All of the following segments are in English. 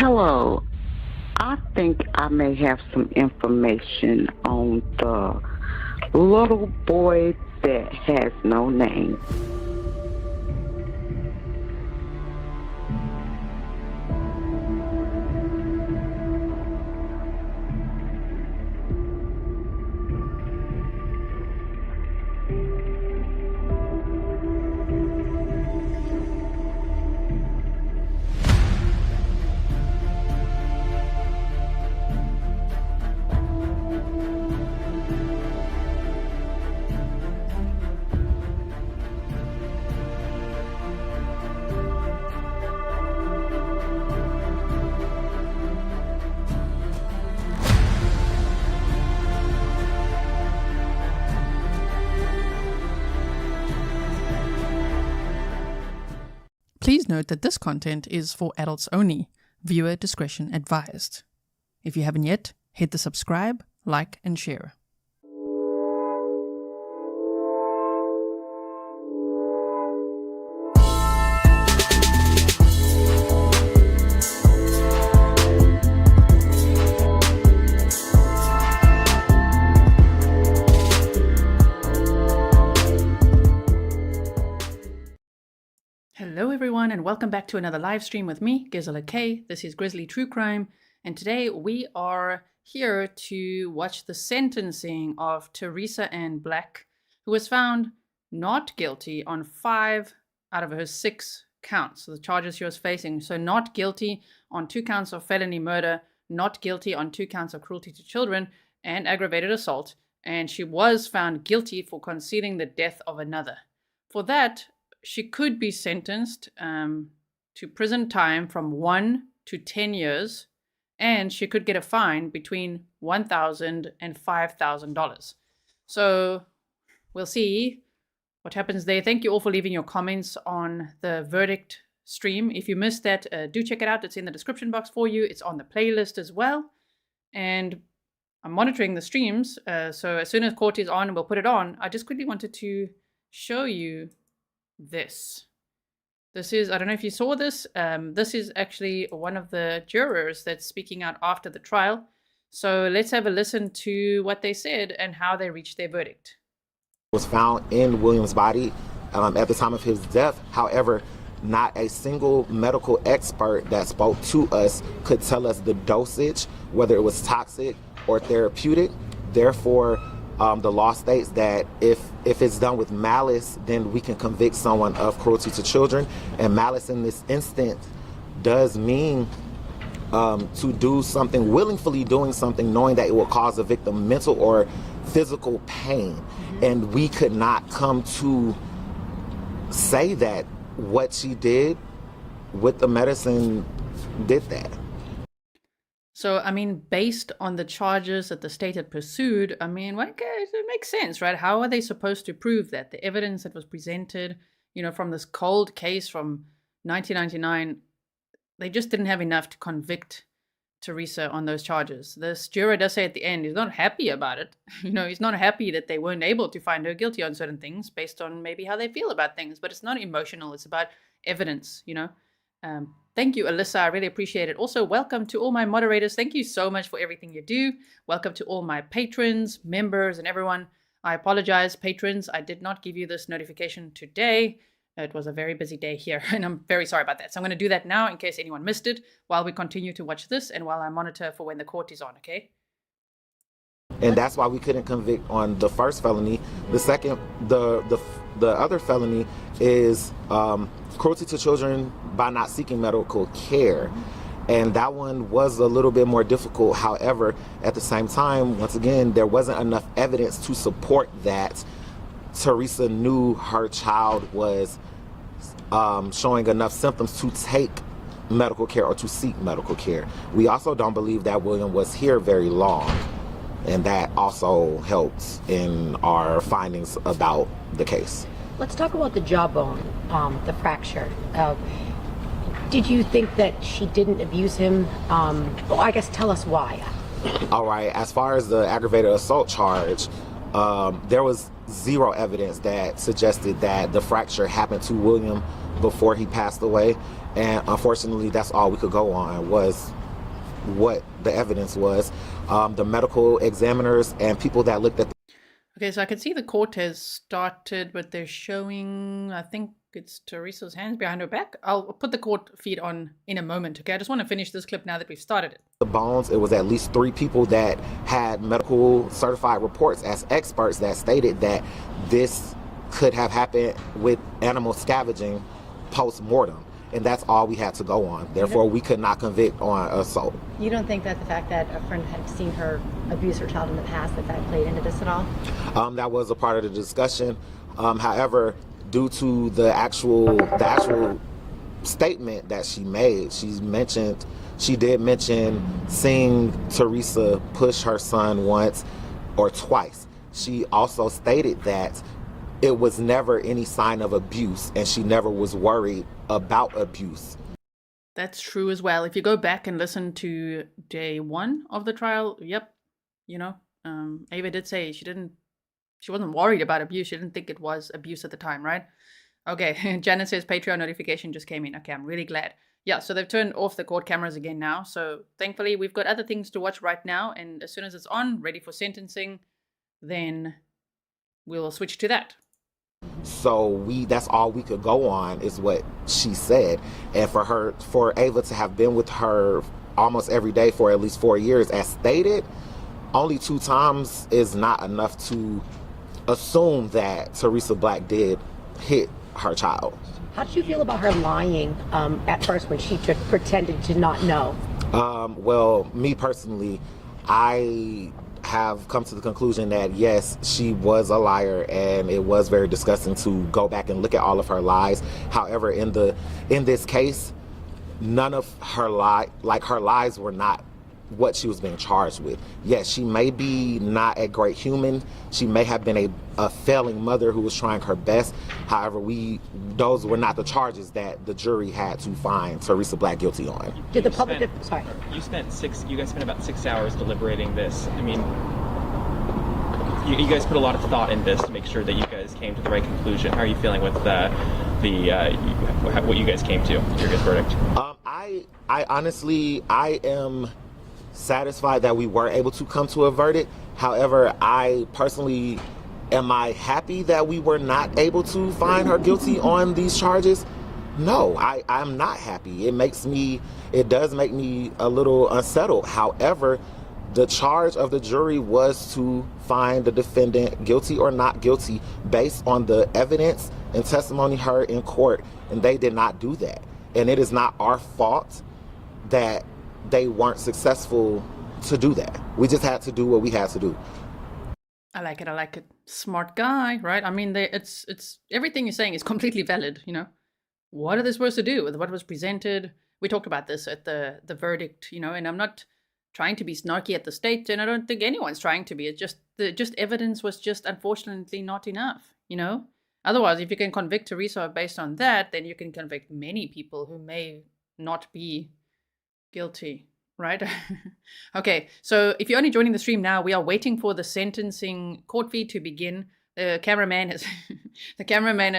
Hello. I think I may have some information on the little boy that has no name. Please note that this content is for adults only. Viewer discretion advised. If you haven't yet, hit the subscribe, like, and share. Hello everyone and welcome back to another live stream with me, Grizzly K. This is Grizzly True Crime, and today we are here to watch the sentencing of Teresa Ann Black, who was found not guilty on 5 out of her 6 counts, so the charges she was facing. So not guilty on 2 counts of felony murder, not guilty on 2 counts of cruelty to children, and aggravated assault, and she was found guilty for concealing the death of another. For that, she could be sentenced to prison time from 1 to 10 years, and she could get a fine between $1,000 and $5,000. So we'll see what happens there. Thank you all for leaving your comments on the verdict stream. If you missed that, do check it out. It's in the description box for you. It's on the playlist as well. And I'm monitoring the streams, so as soon as court is on, we'll put it on. I just quickly wanted to show you this. This is, I don't know if you saw this, this is actually one of the jurors that's speaking out after the trial. So let's have a listen to what they said and how they reached their verdict. Was found in William's body at the time of his death. However, not a single medical expert that spoke to us could tell us the dosage, whether it was toxic or therapeutic. Therefore, the law states that if it's done with malice, then we can convict someone of cruelty to children. And malice in this instance does mean to do something, willingly doing something, knowing that it will cause the victim mental or physical pain. And we could not come to say that what she did with the medicine did that. So, I mean, based on the charges that the state had pursued, I mean, okay, it makes sense, right? How are they supposed to prove that? The evidence that was presented, you know, from this cold case from 1999, they just didn't have enough to convict Teresa on those charges. This juror does say at the end he's not happy about it. You know, he's not happy that they weren't able to find her guilty on certain things based on maybe how they feel about things, but it's not emotional. It's about evidence, you know. Thank you, Alyssa. I really appreciate it. Also, welcome to all my moderators. Thank you so much for everything you do. Welcome to all my patrons, members, and everyone. I apologize, patrons. I did not give you this notification today. It was a very busy day here, and I'm very sorry about that. So I'm going to do that now in case anyone missed it while we continue to watch this and while I monitor for when the court is on, okay? And that's why we couldn't convict on the first felony. The second, the other felony is cruelty to children by not seeking medical care. And that one was a little bit more difficult. However, at the same time, once again, there wasn't enough evidence to support that. Teresa knew her child was showing enough symptoms to take medical care or to seek medical care. We also don't believe that William was here very long. And that also helps in our findings about the case. Let's talk about the jawbone, the fracture. Did you think that she didn't abuse him? Well, I guess tell us why. All right, as far as the aggravated assault charge, there was zero evidence that suggested that the fracture happened to William before he passed away. And unfortunately, that's all we could go on was what the evidence was. The medical examiners and people that looked at the Okay, so I can see the court has started, but they're showing, I think it's Teresa's hands behind her back. I'll put the court feed on in a moment, okay? I just want to finish this clip now that we've started it. the bones, it was at least 3 people that had medical certified reports as experts that stated that this could have happened with animal scavenging post-mortem. And that's all we had to go on. Therefore, we could not convict on assault. You don't think that the fact that a friend had seen her abuse her child in the past, that played into this at all? That was a part of the discussion. However, due to the actual statement that she made, she did mention seeing Teresa push her son once or twice. She also stated that it was never any sign of abuse, and she never was worried about abuse. That's true as well. If you go back and listen to day 1 of the trial, yep, Ava did say she wasn't worried about abuse. She didn't think it was abuse at the time, right? Okay, Janet says Patreon notification just came in. Okay, I'm really glad. Yeah, so they've turned off the court cameras again now. So thankfully, we've got other things to watch right now. And as soon as it's on, ready for sentencing, then we'll switch to that. So that's all we could go on, is what she said. And for Ava to have been with her almost every day for at least 4 years, as stated, only 2 times is not enough to assume that Teresa Black did hit her child. How did you feel about her lying at first when she just pretended to not know? Well, me personally, I have come to the conclusion that yes, she was a liar, and it was very disgusting to go back and look at all of her lies. However, in this case, none of her lies were not what she was being charged with. Yes, she may be not a great human. She may have been a failing mother who was trying her best. However, those were not the charges that the jury had to find Teresa Black guilty on. Did the public? Sorry. You guys spent about 6 hours deliberating this. I mean, you guys put a lot of thought in this to make sure that you guys came to the right conclusion. How are you feeling with what you guys came to, your guys' verdict? I honestly, I am satisfied that we were able to come to a verdict. However, I personally, am I happy that we were not able to find her guilty on these charges? No, I'm not happy. It does make me a little unsettled. However, the charge of the jury was to find the defendant guilty or not guilty based on the evidence and testimony heard in court, and they did not do that. And it is not our fault that they weren't successful to do that. We just had to do what we had to do. I like it. Smart guy, right? I mean, it's everything you're saying is completely valid, What are they supposed to do with what was presented? We talked about this at the verdict, and I'm not trying to be snarky at the state, and I don't think anyone's trying to be. It's just the evidence was just unfortunately not enough, Otherwise, if you can convict Teresa based on that, then you can convict many people who may not be guilty, right? Okay, so if you're only joining the stream now, we are waiting for the sentencing court feed to begin. The cameraman has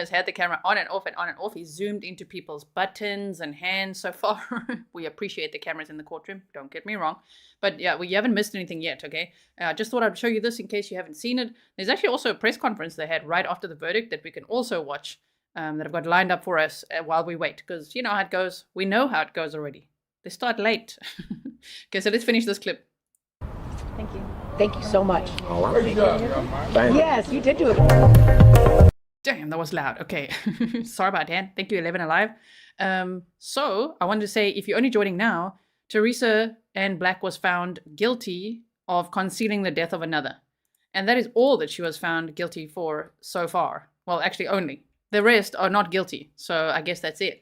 had the camera on and off and on and off. He's zoomed into people's buttons and hands so far. We appreciate the cameras in the courtroom, don't get me wrong. But yeah, you haven't missed anything yet, okay? Just thought I'd show you this in case you haven't seen it. There's actually also a press conference they had right after the verdict that we can also watch, that I've got lined up for us while we wait. Because you know how it goes. We know how it goes already. They start late. Okay, so let's finish this clip. Thank you. Thank you so much. All right. Yes, you did do it. Damn, that was loud. Okay. Sorry about that. Thank you, 11 Alive. So I wanted to say, if you're only joining now, Teresa Ann Black was found guilty of concealing the death of another. And that is all that she was found guilty for so far. Well, actually only. The rest are not guilty. So I guess that's it.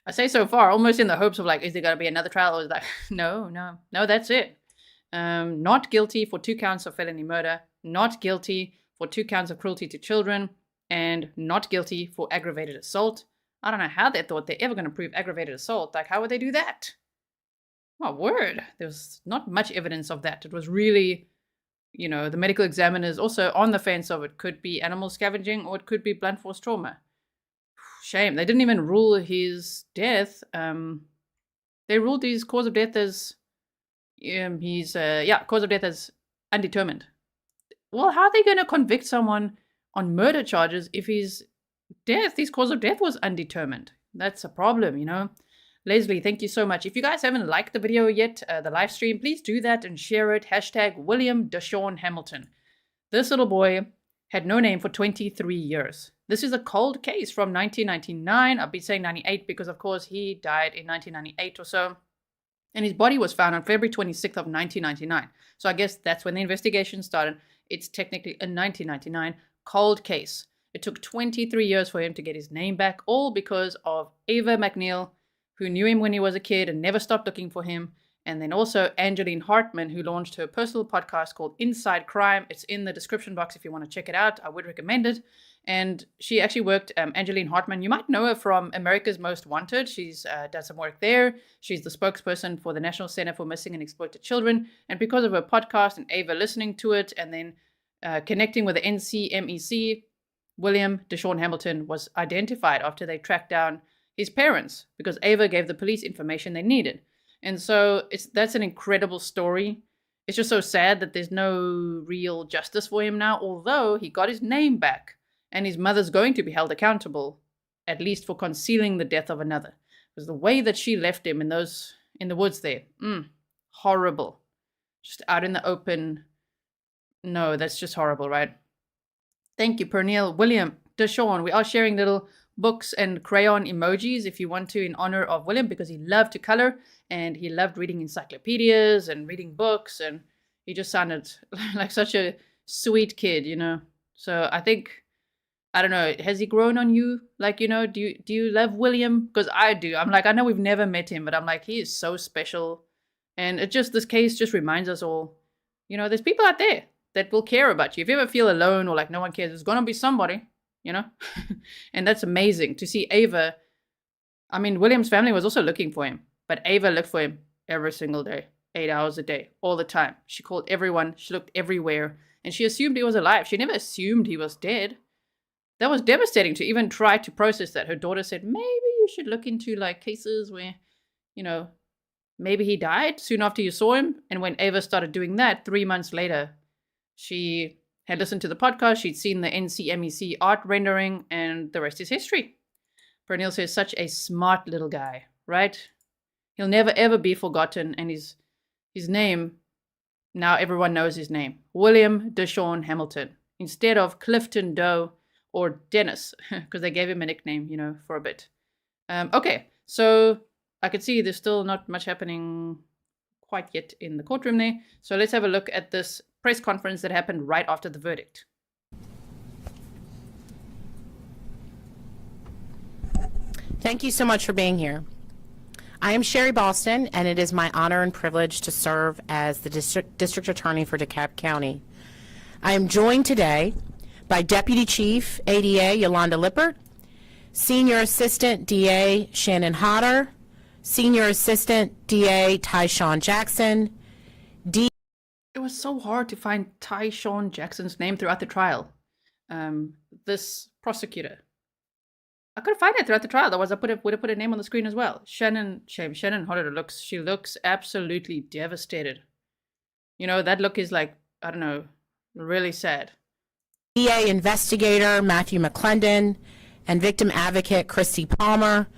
I say so far, almost in the hopes of is there going to be another trial? Or is that, no, that's it. Not guilty for 2 counts of felony murder, not guilty for 2 counts of cruelty to children, and not guilty for aggravated assault. I don't know how they thought they're ever going to prove aggravated assault. How would they do that? My word, there's not much evidence of that. It was really, the medical examiners also on the fence of it could be animal scavenging or it could be blunt force trauma. shame. They didn't even rule his death. They ruled his cause of death as cause of death as undetermined. Well, how are they going to convict someone on murder charges if his cause of death was undetermined? That's a problem, you know. Leslie, thank you so much. If you guys haven't liked the video yet, the live stream, please do that and share it. Hashtag William DaShawn Hamilton. This little boy had no name for 23 years. This is a cold case from 1999. I'll be saying 98 because, of course, he died in 1998 or so. And his body was found on February 26th of 1999. So I guess that's when the investigation started. It's technically a 1999 cold case. It took 23 years for him to get his name back, all because of Ava McNeil, who knew him when he was a kid and never stopped looking for him. And then also Angeline Hartman, who launched her personal podcast called Inside Crime. It's in the description box if you want to check it out. I would recommend it. And she actually worked, Angeline Hartman, you might know her from America's Most Wanted. She's done some work there. She's the spokesperson for the National Center for Missing and Exploited Children. And because of her podcast and Ava listening to it and then connecting with the NCMEC, William DaShawn Hamilton was identified after they tracked down his parents because Ava gave the police information they needed. And so that's an incredible story. It's just so sad that there's no real justice for him now, although he got his name back and his mother's going to be held accountable, at least for concealing the death of another. Because the way that she left him in the woods there, horrible. Just out in the open. No, that's just horrible, right? Thank you, Pernille. William, DaShawn, we are sharing little books and crayon emojis if you want to in honor of William because he loved to color and he loved reading encyclopedias and reading books and he just sounded like such a sweet kid, you know. So I think, I don't know, has he grown on you? Like, you know, do you love William? Because I do. I'm like, I know we've never met him, but I'm like, he is so special. And this case just reminds us all, you know, there's people out there that will care about you. If you ever feel alone or like no one cares, there's going to be somebody, you know? And that's amazing to see Ava. I mean, William's family was also looking for him, but Ava looked for him every single day, 8 hours a day, all the time. She called everyone. She looked everywhere and she assumed he was alive. She never assumed he was dead. That was devastating to even try to process that. Her daughter said, maybe you should look into like cases where, you know, maybe he died soon after you saw him. And when Ava started doing that 3 months later, she had listened to the podcast, she'd seen the NCMEC art rendering, and the rest is history. Pernille says, such a smart little guy, right? He'll never ever be forgotten, and his name, now everyone knows his name. William DaShawn Hamilton, instead of Clifton Doe or Dennis, because they gave him a nickname, you know, for a bit. Okay, so I can see there's still not much happening quite yet in the courtroom there. So let's have a look at this press conference that happened right after the verdict. Thank you so much for being here. I am Sherry Boston, and it is my honor and privilege to serve as the District Attorney for DeKalb County. I am joined today by Deputy Chief ADA Yolanda Lippert, Senior Assistant DA Shannon Hodder, Senior Assistant DA Tyshawn Jackson, It was so hard to find Tyshawn Jackson's name throughout the trial. This prosecutor. I couldn't find it throughout the trial. Otherwise, I would have put a name on the screen as well. Shannon Hodder looks absolutely devastated. You know, that look is like, I don't know, really sad. DA investigator Matthew McClendon and victim advocate Christy Palmer,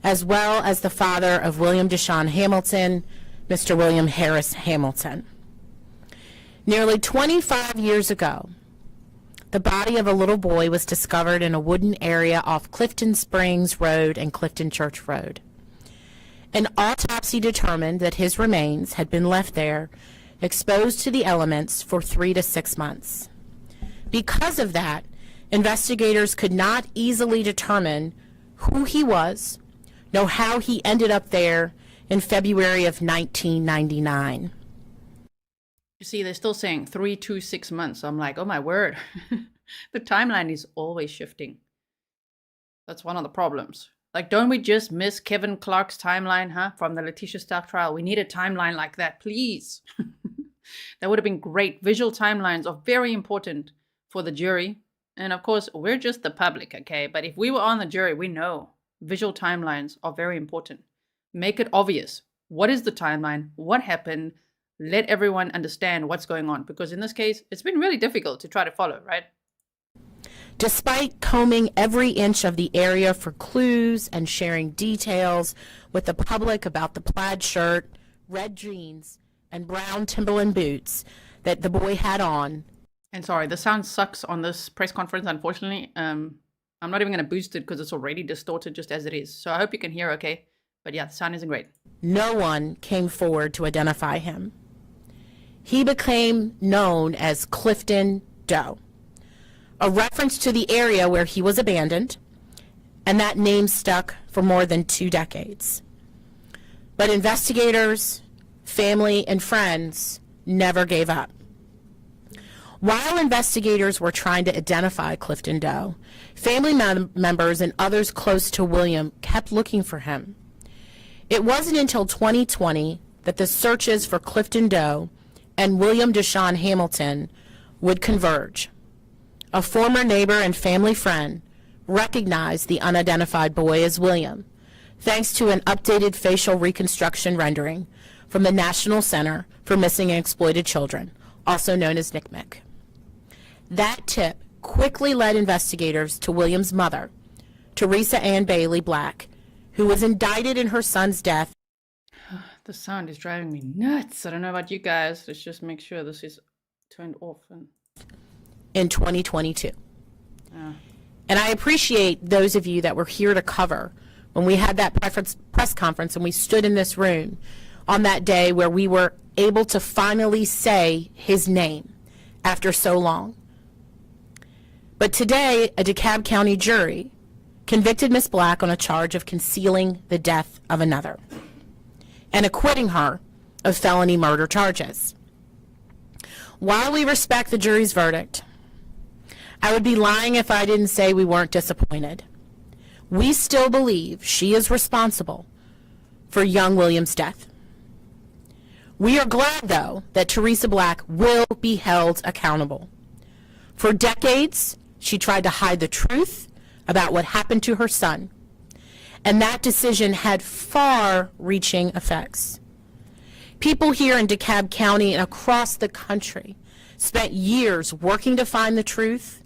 as well as the father of William DaShawn Hamilton, Mr. William Harris Hamilton. Nearly 25 years ago, the body of a little boy was discovered in a wooden area off Clifton Springs Road and Clifton Church Road. An autopsy determined that his remains had been left there, exposed to the elements for 3 to 6 months. Because of that, investigators could not easily determine who he was, nor how he ended up there in February of 1999. You see, they're still saying 3 to 6 months. I'm like, oh my word. The timeline is always shifting. That's one of the problems. Like, don't we just miss Kevin Clark's timeline, huh? From the Letitia Stark trial. We need a timeline like that, please. That would have been great. Visual timelines are very important for the jury And of course, we're just the public, okay? But if we were on the jury, we know visual timelines are very important. Make it obvious. What is the timeline? What happened? Let everyone understand what's going on. Because in this case, it's been really difficult to try to follow, right? Despite combing every inch of the area for clues and sharing details with the public about the plaid shirt, red jeans, and brown Timberland boots that the boy had on. And sorry, the sound sucks on this press conference, unfortunately. I'm not even going to boost it because it's already distorted just as it is. So I hope you can hear okay. But yeah, the sound isn't great. No one came forward to identify him. He became known as Clifton Doe, a reference to the area where he was abandoned, and that name stuck for more than 2 decades. But investigators, family, and friends never gave up. While investigators were trying to identify Clifton Doe, family members and others close to William kept looking for him. It wasn't until 2020 that the searches for Clifton Doe and William DaShawn Hamilton would converge. A former neighbor and family friend recognized the unidentified boy as William, thanks to an updated facial reconstruction rendering from the National Center for Missing and Exploited Children, also known as NCMEC. That tip quickly led investigators to William's mother, Teresa Ann Bailey Black, who was indicted in her son's death. The sound is driving me nuts. I don't know about you guys. Let's just make sure this is turned off. In 2022. And I appreciate those of you that were here to cover when we had that press conference and we stood in this room on that day where we were able to finally say his name after so long. But today, a DeKalb County jury convicted Ms. Black on a charge of concealing the death of another and acquitting her of felony murder charges. While we respect the jury's verdict, I would be lying if I didn't say we weren't disappointed. We still believe she is responsible for young William's death. We are glad, though, that Teresa Black will be held accountable. For decades, she tried to hide the truth about what happened to her son, and that decision had far-reaching effects. People here in DeKalb County and across the country spent years working to find the truth,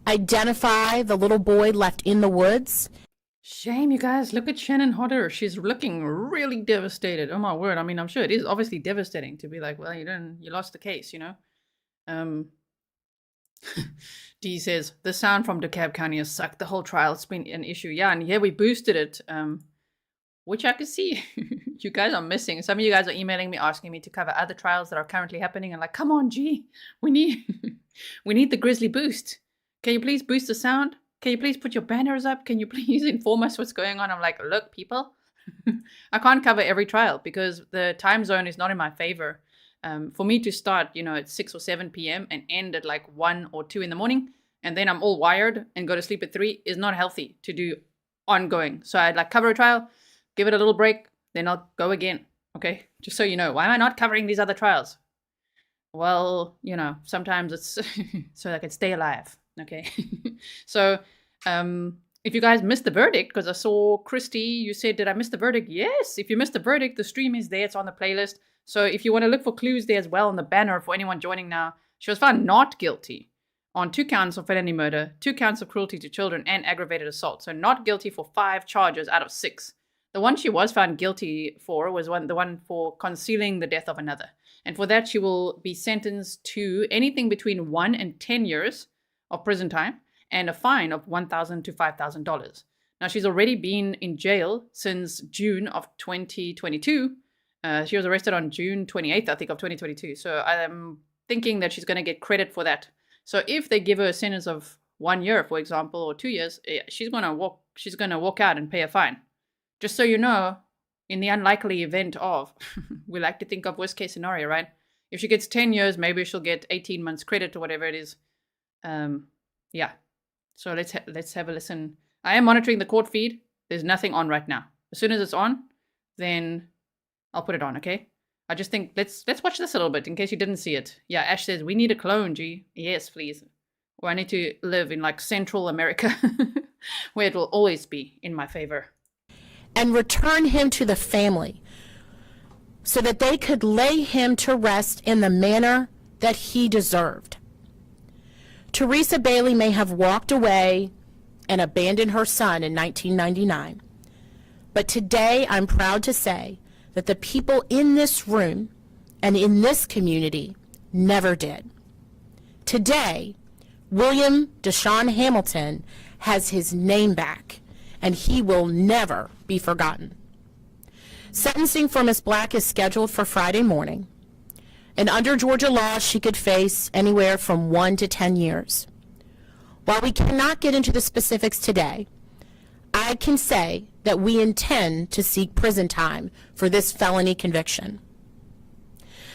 identify the little boy left in the woods. Shame, you guys. Look at Shannon Hodder. She's looking really devastated. Oh my word. I mean, I'm sure it is obviously devastating to be like, well, you lost the case, you know? Dee says, the sound from DeKalb County has sucked the whole trial. It's been an issue. Yeah, and yeah, we boosted it, which I can see you guys are missing. Some of you guys are emailing me, asking me to cover other trials that are currently happening. And like, come on, G, we need the Grizzly boost. Can you please boost the sound? Can you please put your banners up? Can you please inform us what's going on? I'm like, look, people, I can't cover every trial because the time zone is not in my favor. For me to start, at 6 or 7 p.m. and end at like 1 or 2 in the morning, and then I'm all wired and go to sleep at 3 is not healthy to do ongoing. So I'd like cover a trial, give it a little break, then I'll go again. Okay, just so you know, why am I not covering these other trials? Well, sometimes it's so I can stay alive. Okay, so if you guys missed the verdict, because I saw Christy, you said, did I miss the verdict? Yes, if you missed the verdict, the stream is there, it's on the playlist. So if you want to look for clues there as well on the banner for anyone joining now, she was found not guilty on 2 counts of felony murder, 2 counts of cruelty to children, and aggravated assault. So not guilty for 5 charges out of 6. The one she was found guilty for was the one for concealing the death of another. And for that, she will be sentenced to anything between 1 and 10 years of prison time and a fine of $1,000 to $5,000. Now, she's already been in jail since June of 2022. She was arrested on June 28th, I think, of 2022. So I'm thinking that she's going to get credit for that. So if they give her a sentence of 1 year, for example, or 2 years, she's going to walk out and pay a fine. Just so you know, in the unlikely event of, we like to think of worst case scenario, right? If she gets 10 years, maybe she'll get 18 months credit or whatever it is. Yeah. So let's have a listen. I am monitoring the court feed. There's nothing on right now. As soon as it's on, then I'll put it on, okay? I just think let's watch this a little bit in case you didn't see it. Yeah, Ash says we need a clone, G. Yes, please. or I need to live in like Central America, where it will always be in my favor. And return him to the family so that they could lay him to rest in the manner that he deserved. Teresa Bailey may have walked away and abandoned her son in 1999, but today I'm proud to say that the people in this room and in this community never did. Today, William DaShawn Hamilton has his name back, and he will never be forgotten. Sentencing for Ms. Black is scheduled for Friday morning, and under Georgia law, she could face anywhere from 1 to 10 years. While we cannot get into the specifics today, I can say that we intend to seek prison time for this felony conviction.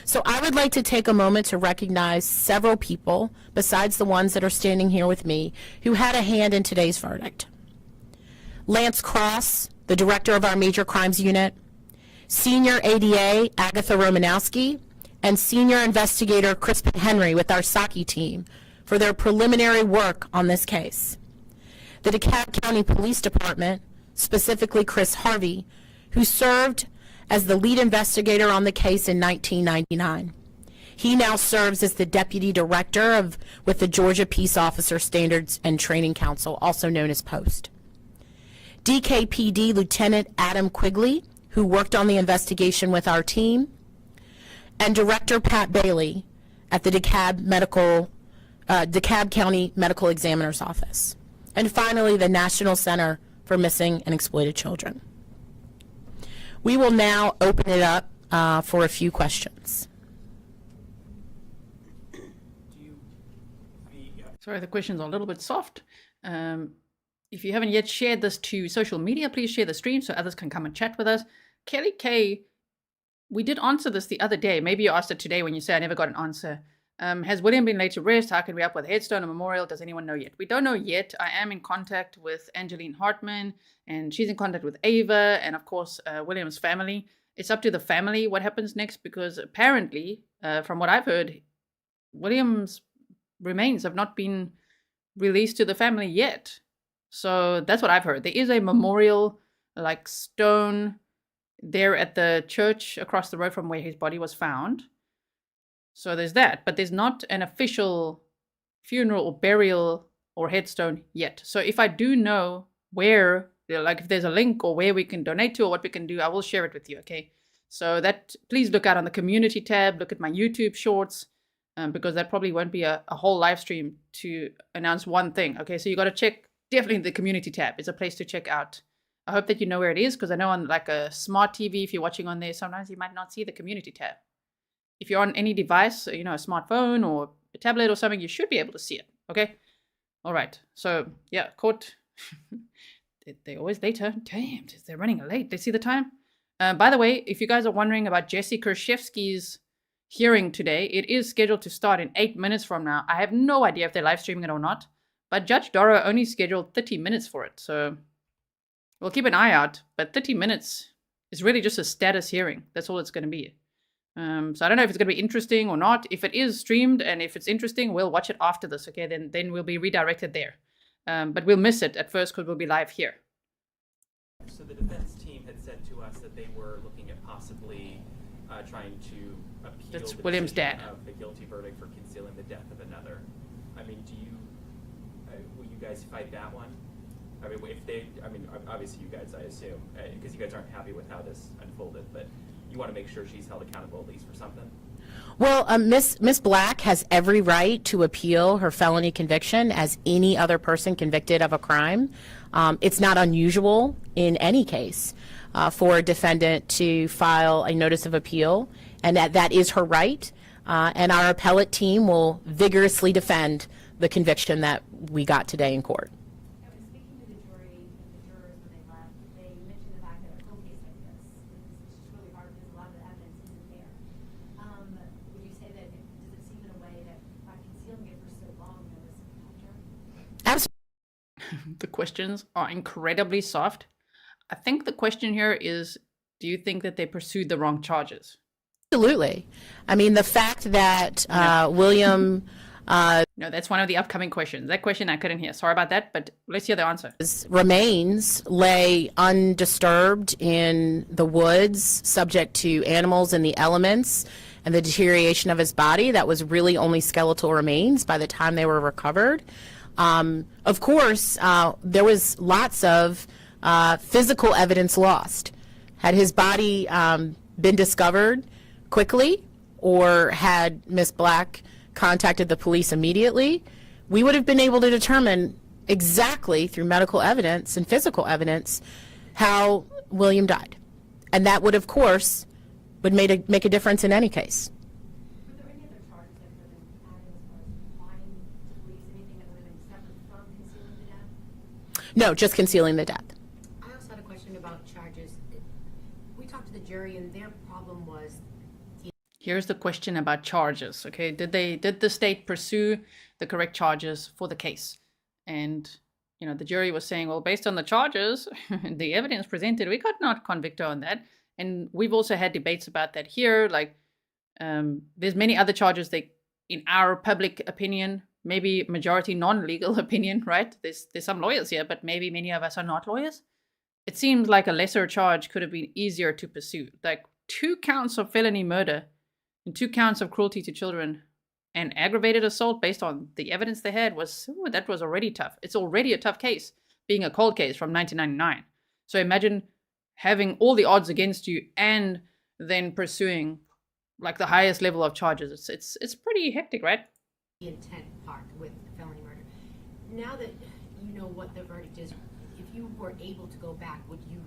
So I would like to take a moment to recognize several people, besides the ones that are standing here with me, who had a hand in today's verdict. Lance Cross, the director of our Major Crimes Unit, Senior ADA Agatha Romanowski, and Senior Investigator Crispin Henry with our Saki team for their preliminary work on this case. The DeKalb County Police Department, specifically Chris Harvey, who served as the lead investigator on the case in 1999. He now serves as the Deputy Director with the Georgia Peace Officer Standards and Training Council, also known as POST. DKPD Lieutenant Adam Quigley, who worked on the investigation with our team, and Director Pat Bailey at the DeKalb County Medical Examiner's Office. And finally, the National Center for Missing and Exploited Children. We will now open it up for a few questions. Sorry, the questions are a little bit soft. If you haven't yet shared this to social media, please share the stream so others can come and chat with us. Kelly Kay, we did answer this the other day. Maybe you asked it today when you said I never got an answer. Has William been laid to rest? How can we up with a headstone or memorial? Does anyone know yet? We don't know yet. I am in contact with Angeline Hartman, and she's in contact with Ava, and of course, William's family. It's up to the family what happens next, because apparently, from what I've heard, William's remains have not been released to the family yet. So that's what I've heard. There is a memorial, like stone, there at the church across the road from where his body was found. So there's that, but there's not an official funeral or burial or headstone yet. So if I do know where, like if there's a link or where we can donate to or what we can do, I will share it with you, okay? So that, please look out on the community tab, look at my YouTube shorts, because that probably won't be a whole live stream to announce one thing, okay? So you got to check definitely the community tab. It's a place to check out. I hope that you know where it is, because I know on like a smart TV, if you're watching on there, sometimes you might not see the community tab. If you're on any device, you know, a smartphone or a tablet or something, you should be able to see it, okay? All right, so yeah, court, they're always later. Damn, they're running late. They see the time? By the way, if you guys are wondering about Jesse Kershevsky's hearing today, it is scheduled to start in 8 minutes from now. I have no idea if they're live streaming it or not, but Judge Doro only scheduled 30 minutes for it, so we'll keep an eye out, but 30 minutes is really just a status hearing. That's all it's going to be. So I don't know if it's going to be interesting or not. If it is streamed and if it's interesting, we'll watch it after this, okay? Then we'll be redirected there. But we'll miss it at first because we'll be live here. So the defense team had said to us that they were looking at possibly trying to appeal That's the William's decision dad. of the guilty verdict for concealing the death of another. I mean, will you guys fight that one? I mean, obviously you guys, I assume, because you guys aren't happy with how this unfolded, but you want to make sure she's held accountable at least for something? Well, Miss Black has every right to appeal her felony conviction as any other person convicted of a crime. It's not unusual in any case for a defendant to file a notice of appeal, and that is her right. And our appellate team will vigorously defend the conviction that we got today in court. Speaking to the jury and the jurors when they left, they mentioned the fact that a cold case like this is just really hard because a lot of the evidence isn't there. Would you say that does it seem in a way that by concealing it for so long there was some capture? Absolutely. The questions are incredibly soft. I think the question here is, do you think that they pursued the wrong charges? Absolutely. I mean, the fact that William No, that's one of the upcoming questions. That question I couldn't hear. Sorry about that, but let's hear the answer. His remains lay undisturbed in the woods, subject to animals and the elements and the deterioration of his body. That was really only skeletal remains by the time they were recovered. Of course, there was lots of physical evidence lost. Had his body been discovered quickly, or had Miss Black contacted the police immediately, we would have been able to determine exactly through medical evidence and physical evidence how William died. And that would, of course, make a difference in any case. Were there any other charges that could have been added as far as lying to police, anything that would have been separate from concealing the death? No, just concealing the death. I also had a question about charges. We talked to the jury, and their problem was Here's the question about charges. Okay, did the state pursue the correct charges for the case? And the jury was saying, well, based on the charges, the evidence presented, we could not convict her on that. And we've also had debates about that here. Like, there's many other charges that, in our public opinion, maybe majority non-legal opinion, right? There's some lawyers here, but maybe many of us are not lawyers. It seems like a lesser charge could have been easier to pursue. Like 2 counts of felony murder and 2 counts of cruelty to children and aggravated assault based on the evidence they had that was already tough. It's already a tough case, being a cold case from 1999. So imagine having all the odds against you and then pursuing like the highest level of charges. It's pretty hectic, right? the intent part with felony murder. Now that you know what the verdict is, if you were able to go back, would you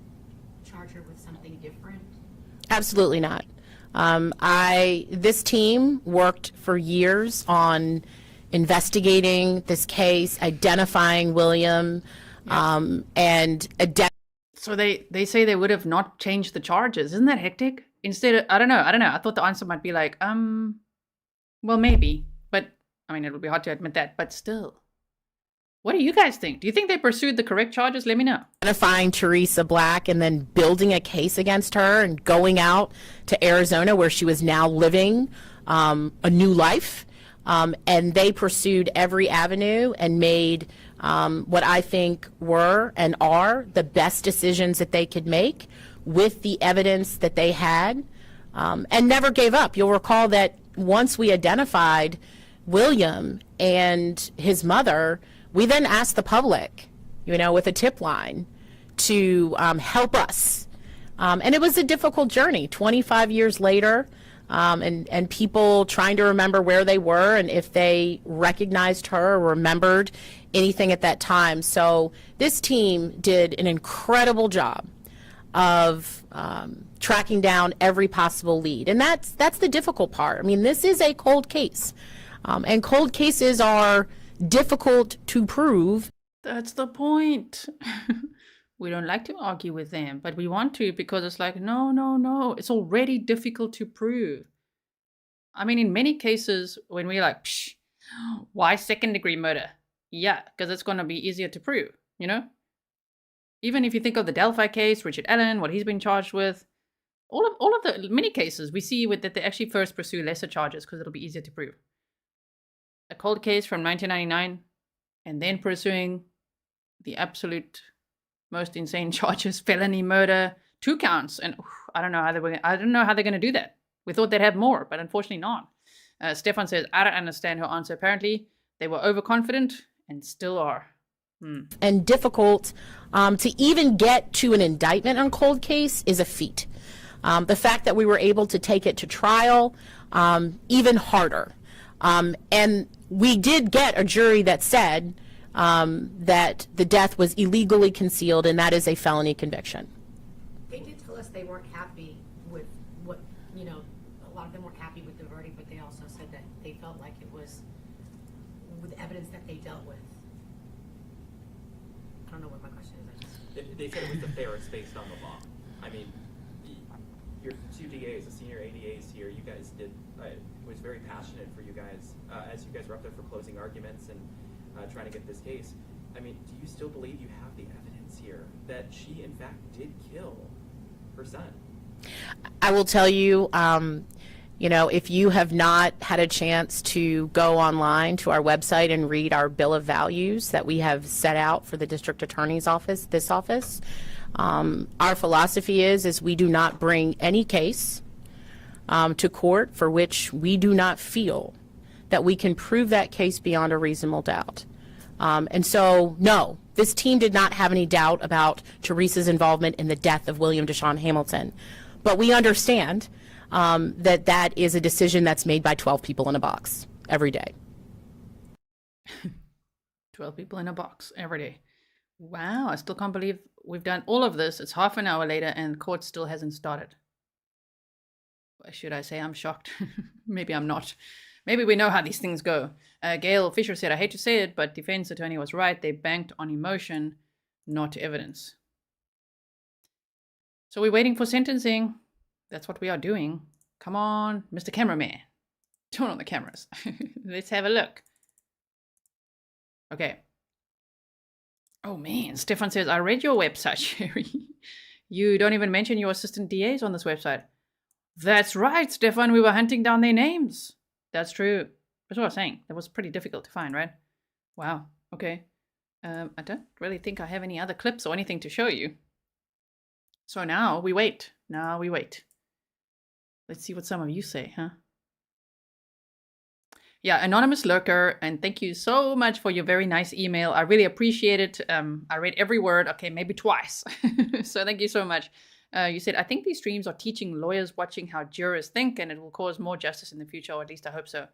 charge her with something different? Absolutely not. This team worked for years on investigating this case, identifying William, and So they say they would have not changed the charges. Isn't that hectic? Instead of, I don't know. I thought the answer might be like, well, maybe. But, I mean, it'll be hard to admit that. But still. What do you guys think? Do you think they pursued the correct charges? Let me know. identifying Teresa Black and then building a case against her and going out to Arizona where she was now living a new life. And they pursued every avenue and made what I think were and are the best decisions that they could make with the evidence that they had, and never gave up. You'll recall that once we identified William and his mother, we then asked the public, with a tip line to help us. And it was a difficult journey, 25 years later, and people trying to remember where they were and if they recognized her or remembered anything at that time. So this team did an incredible job of tracking down every possible lead. And that's the difficult part. I mean, this is a cold case. And cold cases are difficult to prove. That's the point. We don't like to argue with them, but we want to because it's like, no. It's already difficult to prove. I mean, in many cases, when we're like, why second-degree murder? Yeah, because it's going to be easier to prove, Even if you think of the Delphi case, Richard Allen, what he's been charged with, all of the many cases, we see that they actually first pursue lesser charges because it'll be easier to prove. A cold case from 1999, and then pursuing the absolute most insane charges, felony murder, 2 counts, and I don't know how they're going to do that. We thought they'd have more, but unfortunately not. Stefan says, I don't understand her answer. Apparently, they were overconfident and still are. And difficult to even get to an indictment on cold case is a feat. The fact that we were able to take it to trial, even harder. And we did get a jury that said that the death was illegally concealed, and that is a felony conviction. They did tell us they weren't happy with what, a lot of them weren't happy with the verdict, but they also said that they felt like it was with evidence that they dealt with. I don't know what my question is. They said it was the fairest based on the law. I mean, your 2 DAs, the senior ADAs here, you guys did, was very passionate for you guys as you guys were up there for closing arguments and trying to get this case. I mean, do you still believe you have the evidence here that she, in fact, did kill her son? I will tell you, You know, if you have not had a chance to go online to our website and read our bill of values that we have set out for the district attorney's office, this office, our philosophy is we do not bring any case to court for which we do not feel that we can prove that case beyond a reasonable doubt. And so, no, this team did not have any doubt about Teresa's involvement in the death of William DaShawn Hamilton. But we understand that that is a decision that's made by 12 people in a box every day. 12 people in a box every day. Wow, I still can't believe we've done all of this. It's half an hour later and court still hasn't started. Or should I say I'm shocked? Maybe I'm not. Maybe we know how these things go. Gail Fisher said, I hate to say it, but defense attorney was right. They banked on emotion, not evidence. So we're waiting for sentencing. That's what we are doing. Come on, Mr. Cameraman. Turn on the cameras. Let's have a look. Okay. Oh man, Stefan says, I read your website, Sherry. You don't even mention your assistant DAs on this website. That's right, Stefan. We were hunting down their names. That's true. That's what I was saying. That was pretty difficult to find, right? Wow. Okay. I don't really think I have any other clips or anything to show you. So now we wait. Now we wait. Let's see what some of you say, huh? Yeah, Anonymous Lurker, and thank you so much for your very nice email. I really appreciate it. I read every word, okay, maybe twice. So thank you so much. You said, I think these streams are teaching lawyers watching how jurors think, and it will cause more justice in the future, or at least I hope so.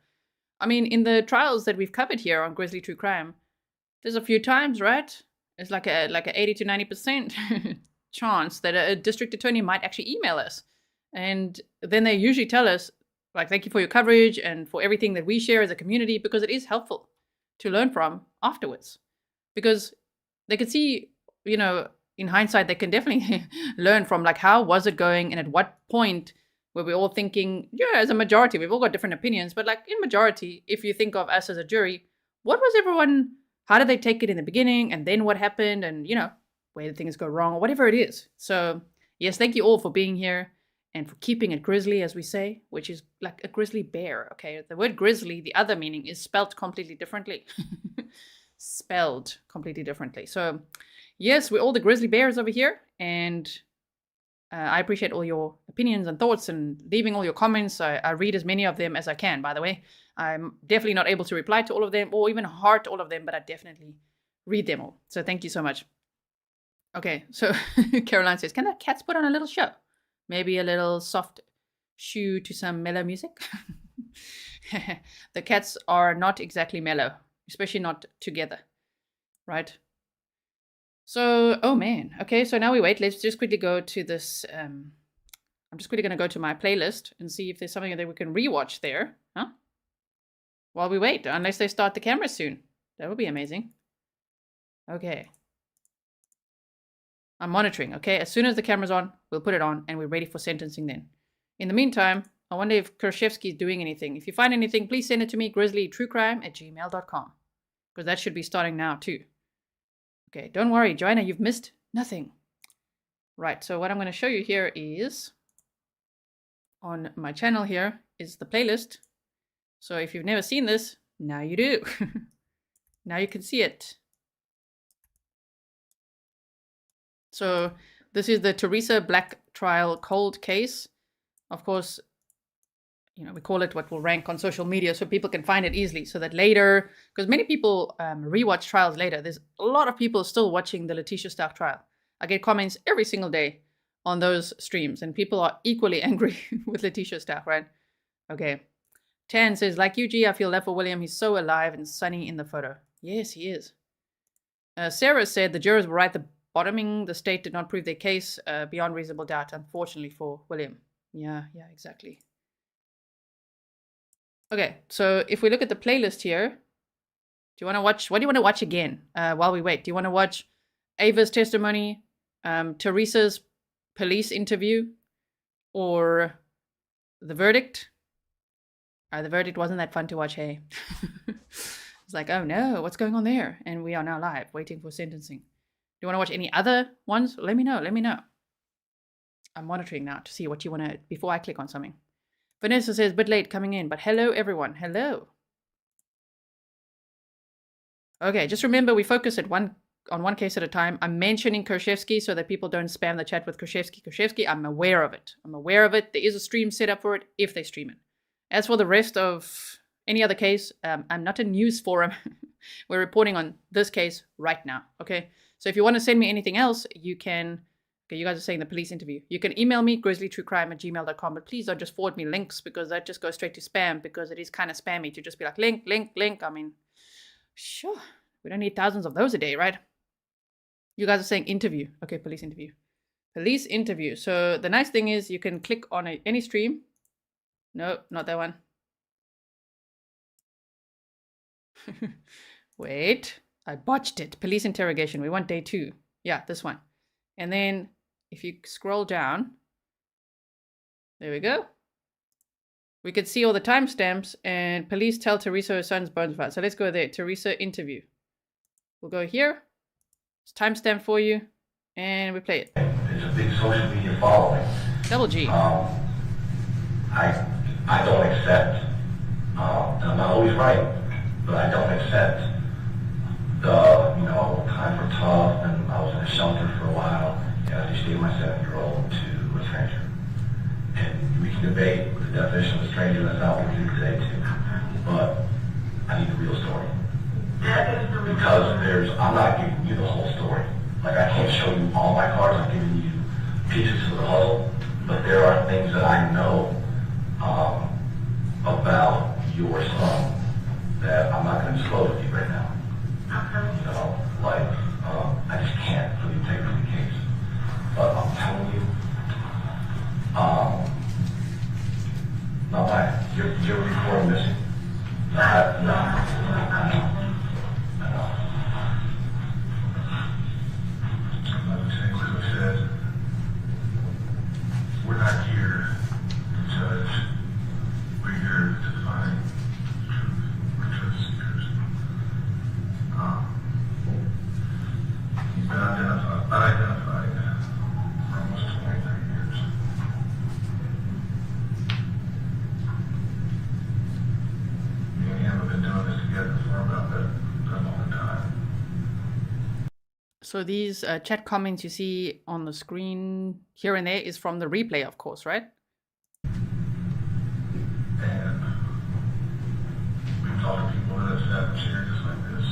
I mean, in the trials that we've covered here on Grizzly True Crime, there's a few times, right? It's like a 80 to 90% chance that a district attorney might actually email us. And then they usually tell us, like, thank you for your coverage and for everything that we share as a community, because it is helpful to learn from afterwards. Because they can see, you know, in hindsight, they can definitely learn from, like, how was it going and at what point were we all thinking, yeah, as a majority, we've all got different opinions, but like in majority, if you think of us as a jury, what was everyone, how did they take it in the beginning and then what happened and, you know, where did things go wrong or whatever it is. So yes, thank you all for being here and for keeping it grizzly, as we say, which is like a grizzly bear, okay? The word grizzly, the other meaning is spelled completely differently. Spelled completely differently. So yes, we're all the grizzly bears over here, and I appreciate all your opinions and thoughts and leaving all your comments. I read as many of them as I can, by the way. I'm definitely not able to reply to all of them or even heart all of them, but I definitely read them all. So thank you so much. Okay, so Caroline says, can the cats put on a little show? Maybe a little soft shoe to some mellow music? The cats are not exactly mellow, especially not together, right? So, oh man. Okay, so now we wait. Let's just quickly go to this. I'm just quickly going to go to my playlist and see if there's something that we can rewatch there. Huh? While we wait, unless they start the camera soon. That would be amazing. Okay. I'm monitoring, okay? As soon as the camera's on, we'll put it on and we're ready for sentencing then. In the meantime, I wonder if Kershevsky is doing anything. If you find anything, please send it to me, grizzlytruecrime@gmail.com. Because that should be starting now too. Okay, don't worry, Joanna, you've missed nothing. Right, so what I'm going to show you here is, on my channel here, is the playlist. So if you've never seen this, now you do. Now you can see it. So this is the Teresa Black trial cold case. Of course, you know, we call it what will rank on social media so people can find it easily, so that later, because many people rewatch trials later. There's a lot of people still watching the Letitia Stark trial. I get comments every single day on those streams, and people are equally angry with Letitia Stark, right? Okay. Tan says, like you, G, I feel left for William. He's so alive and sunny in the photo. Yes, he is. Sarah said the jurors were right. The bottoming the state did not prove their case beyond reasonable doubt, unfortunately for William. Yeah, exactly. Okay, so if we look at the playlist here, do you want to watch, what do you want to watch again while we wait? Do you want to watch Ava's testimony, Teresa's police interview, or the verdict? The verdict wasn't that fun to watch, hey? It's like, oh no, what's going on there? And we are now live, waiting for sentencing. Do you want to watch any other ones? Let me know. I'm monitoring now to see what you want to, before I click on something. Vanessa says, bit late coming in, but hello everyone. Hello. Okay, just remember we focus on one case at a time. I'm mentioning Kershevsky so that people don't spam the chat with Kershevsky. I'm aware of it. There is a stream set up for it if they stream it. As for the rest of any other case, I'm not a news forum. We're reporting on this case right now, okay? So if you want to send me anything else, you can... Okay, you guys are saying the police interview. You can email me, grizzlytruecrime@gmail.com, but please don't just forward me links because that just goes straight to spam because it is kind of spammy to just be like, link. I mean, sure, we don't need thousands of those a day, right? You guys are saying interview. Okay, police interview. Police interview. So the nice thing is you can click on any stream. No, not that one. Wait, I botched it. Police interrogation. We want day 2. Yeah, this one. And then if you scroll down, there we go. We could see all the timestamps and police tell Teresa her son's bones fired. So let's go there. Teresa interview. We'll go here. It's timestamp for you. And we play it. It's a big social media following. Double G. I don't accept, and I'm not always right, but I don't accept time for tough, and I was in a shelter for a while, and I just gave my 7-year-old to a stranger. And we can debate the definition of a stranger, that's not what we do today too. But I need the real story. Because I'm not giving you the whole story. Like, I can't show you all my cards, I'm giving you pieces of the puzzle, but there are things that I know about your son that I'm not going to disclose with you right now. I just can't for the integrity of the case. But I'm telling you, not bad. You're reporting missing. I know. Like Clifton said, we're not here to judge. We're here to find truth. We're truth seekers. He's been unidentified for almost 23 years. Me and him have been doing this together for about that long time. So these chat comments you see on the screen here and there is from the replay, of course, right? And we've talked to people that have sat in chairs just like this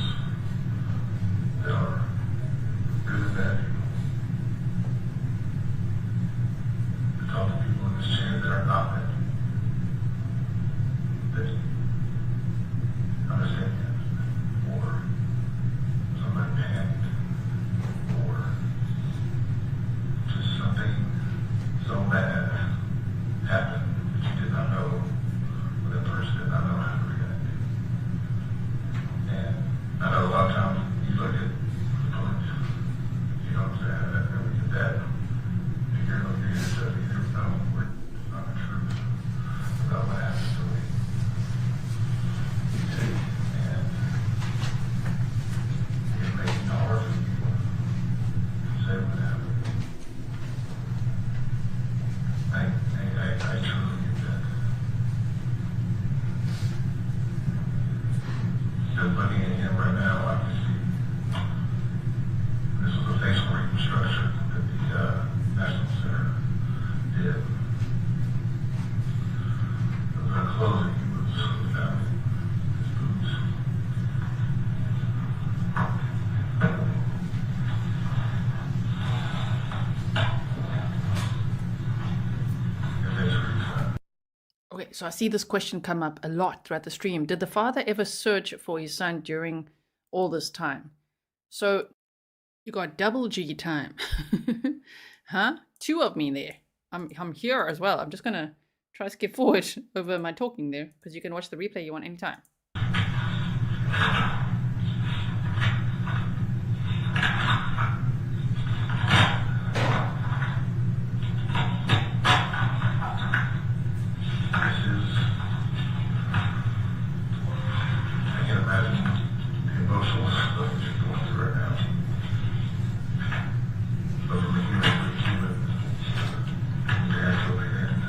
that are good and bad people. We've talked to people in this chair that are not bad people. That understand that. Or somebody panicked. Or just something so bad happened that you did not know, or that person did not know how to react. And I know a lot of times you look at the police, you know what I'm saying, and then we get that, and you're looking at yourself, you never know what is not the truth about what happened to me. And it makes it hard for people to say what happened. I truly get that. Just looking at him right now, I can see this was a facial reconstruction that the National Center did. It was a clothes that he was found in his boots. Okay, so I see this question come up a lot throughout the stream. Did the father ever search for his son during all this time? So you got double G time. Huh? 2 of me there. I'm here as well. I'm just going to try to skip forward over my talking there because you can watch the replay you want anytime. I can imagine the emotional stuff that you're going through right now. But from a human to a human, the actual end,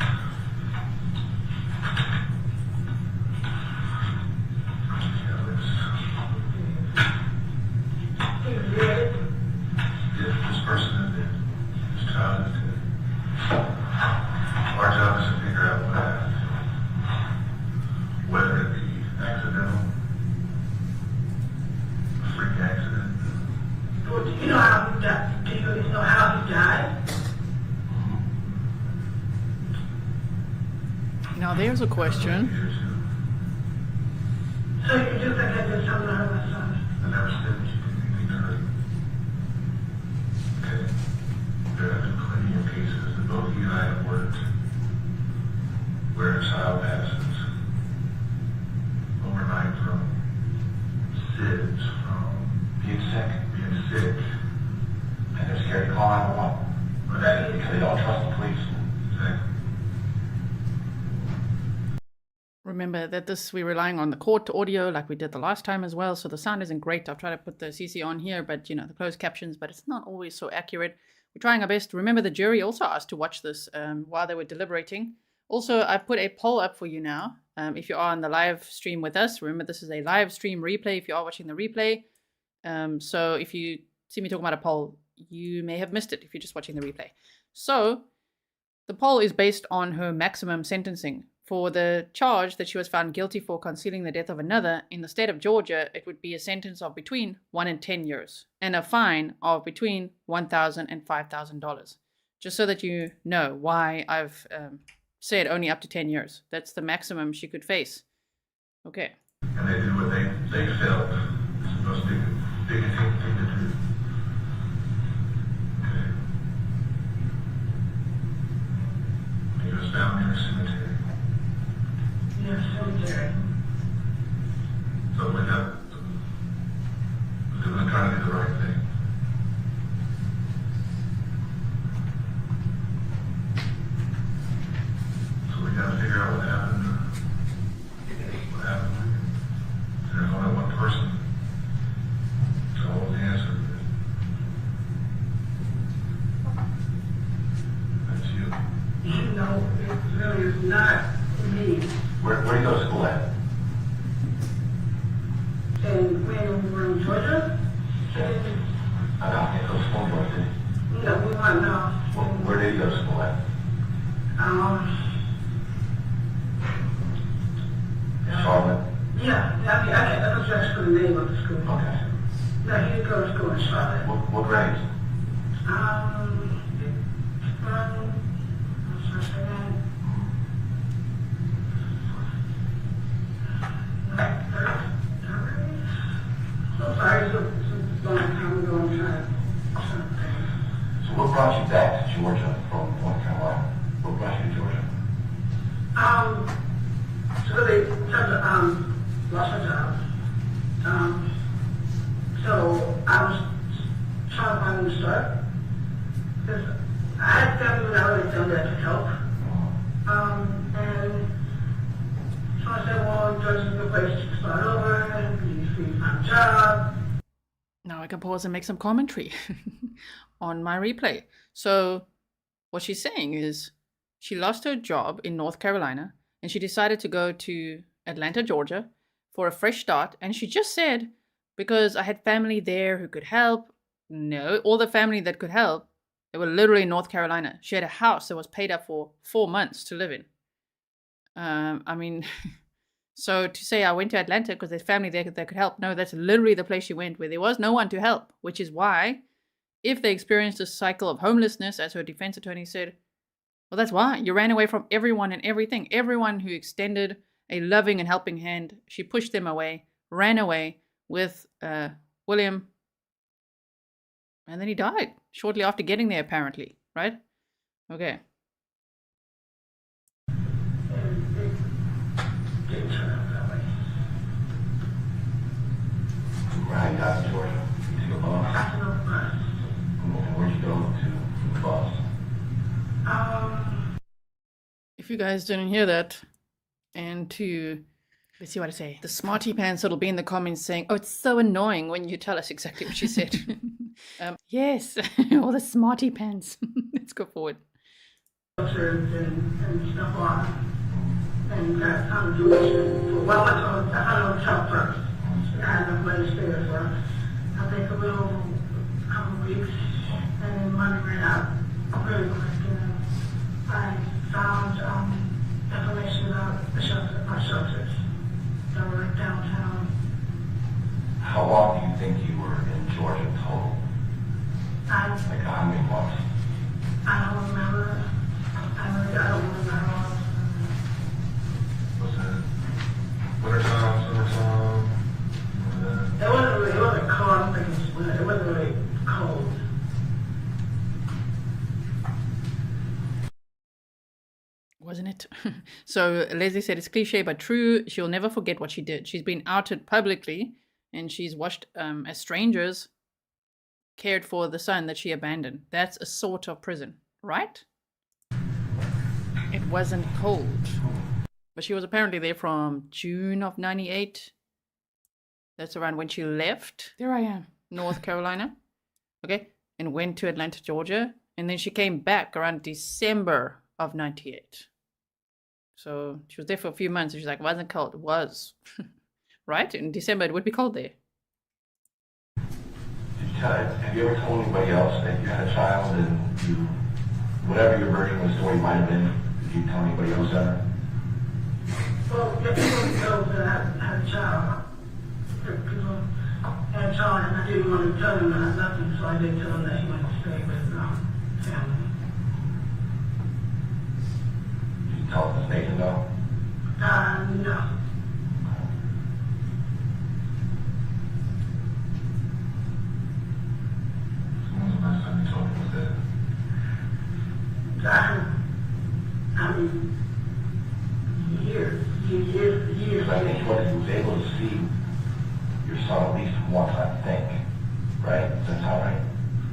Now there's a question. So you do think I did something to hurt my son? I never said that you did anything to hurt him. Okay. There have been plenty of cases that both you and I have worked where a child passes overnight from SIDS, from being sick, and they're scared to call 911. But that is because they don't trust the police. Exactly. Remember that we're relying on the court audio like we did the last time as well, so the sound isn't great. I've tried to put the CC on here, but the closed captions, but it's not always so accurate. We're trying our best. Remember, the jury also asked to watch this while they were deliberating. Also, I put a poll up for you now. If you are on the live stream with us, remember this is a live stream replay if you are watching the replay. So if you see me talking about a poll, you may have missed it if you're just watching the replay. So the poll is based on her maximum sentencing. For the charge that she was found guilty for concealing the death of another, in the state of Georgia, it would be a sentence of between 1 and 10 years and a fine of between $1,000 and $5,000. Just so that you know why I've said only up to 10 years. That's the maximum she could face. Okay. And they did what they felt is the most biggest thing to do. Okay. He was found in a cemetery. Yes, cemetery. So with that, they were trying to do the right thing. So we got to figure out what happened. What happened? And there's only one person to hold the answer to this. That's you. No, it really is not me. Where do you go to school at? We're in Georgia. I can't go to school in Georgia. No, we want to. Where did you go to school at? Charlotte? Yeah, I don't just for the name of the school. Okay. No, he did go to school in Charlotte. What grade? So what brought you back to Georgia from North Carolina? What brought you to Georgia? So they lost my job. So I was trying to find a new start. Because I had family that I already done that to help. And so I said, well, Georgia's a good place to start over, and you can find a job. Now I can pause and make some commentary on my replay. So what she's saying is she lost her job in North Carolina and she decided to go to Atlanta, Georgia for a fresh start. And she just said, because I had family there who could help. No, all the family that could help, they were literally in North Carolina. She had a house that was paid up for 4 months to live in. So to say I went to Atlanta because there's family there that could help. No, that's literally the place she went where there was no one to help, which is why if they experienced a cycle of homelessness, as her defense attorney said, well, that's why. You ran away from everyone and everything. Everyone who extended a loving and helping hand, she pushed them away, ran away with William, and then he died shortly after getting there, apparently, right? Okay. How you got to Georgia? You took a bus? I took a bus. And where'd you go to from the bus? If you guys didn't hear that, and let's see what I say. The smarty pants that'll be in the comments saying, oh, it's so annoying when you tell us exactly what she said. Yes, all the smarty pants. Let's go forward. And stuff on. And got some tuition. Well, I found a job first. I had enough money to stay there for, I think, a couple of weeks. And then money ran out really quick. And I found information about our shelters that were downtown. How long do you think you were in Georgia total? Like how many months? I don't remember. I don't remember how long. So Leslie said it's cliche but true. She'll never forget what she did. She's been outed publicly, and she's watched as strangers cared for the son that she abandoned. That's a sort of prison, right? It wasn't cold. But she was apparently there from June of 98. That's around when she left. There I am. North Carolina. Okay. And went to Atlanta, Georgia. And then she came back around December of 98. So she was there for a few months. And she's like, it wasn't cold. It was. Right? In December, it would be cold there. Have you ever told anybody else that you had a child and you, whatever your version of the story might have been, did you tell anybody else that? Well, everyone knows that I had a child. People had a child, and I didn't want to tell him that I left him, so I did tell him that he went to stay with his family. Did you tell the station though? No. When was the last time you told him that? I mean, years. Because I think he was able to see your son at least once, I think. Right? Does that sound right?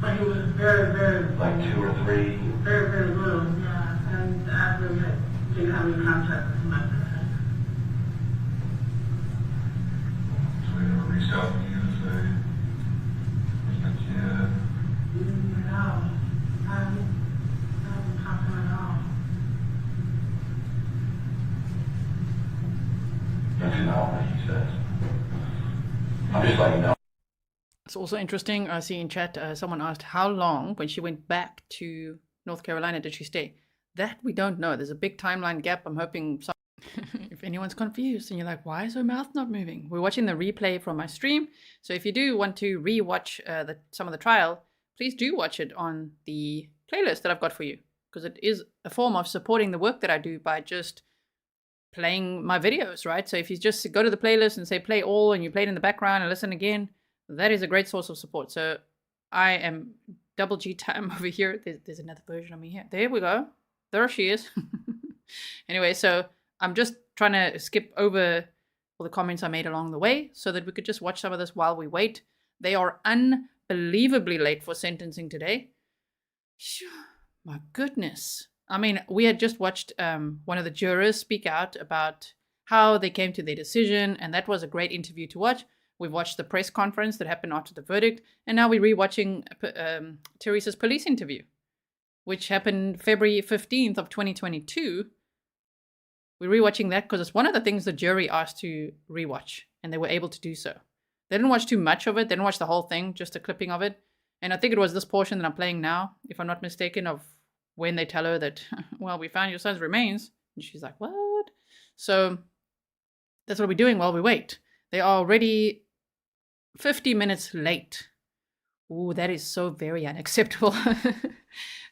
But he was very, very... Like 2 or 3? Very, very little, yeah. And I really didn't have any contact with him after that. So he never reached out to you to say, where's my kid? No. I haven't talked to him at all. Don't you know what he says? I'm just letting you know. It's also interesting. I see in chat someone asked how long, when she went back to North Carolina, did she stay? That we don't know. There's a big timeline gap. I'm hoping if anyone's confused and you're like, why is her mouth not moving? We're watching the replay from my stream. So if you do want to re-watch some of the trial, please do watch it on the playlist that I've got for you, because it is a form of supporting the work that I do by just playing my videos, right? So if you just go to the playlist and say play all, and you play it in the background and listen again, that is a great source of support. So I am double G time over here. There's another version of me here. There we go. There she is. Anyway, so I'm just trying to skip over all the comments I made along the way so that we could just watch some of this while we wait. They are unbelievably late for sentencing today. My goodness. I mean, we had just watched one of the jurors speak out about how they came to their decision, and that was a great interview to watch. We've watched the press conference that happened after the verdict, and now we're rewatching Teresa's police interview, which happened February 15th of 2022. We're rewatching that because it's one of the things the jury asked to rewatch, and they were able to do so. They didn't watch too much of it. They didn't watch the whole thing, just a clipping of it. And I think it was this portion that I'm playing now, if I'm not mistaken, of when they tell her that, well, we found your son's remains. And she's like, what? So that's what we're doing while we wait. They are already 50 minutes late. Ooh, that is so very unacceptable.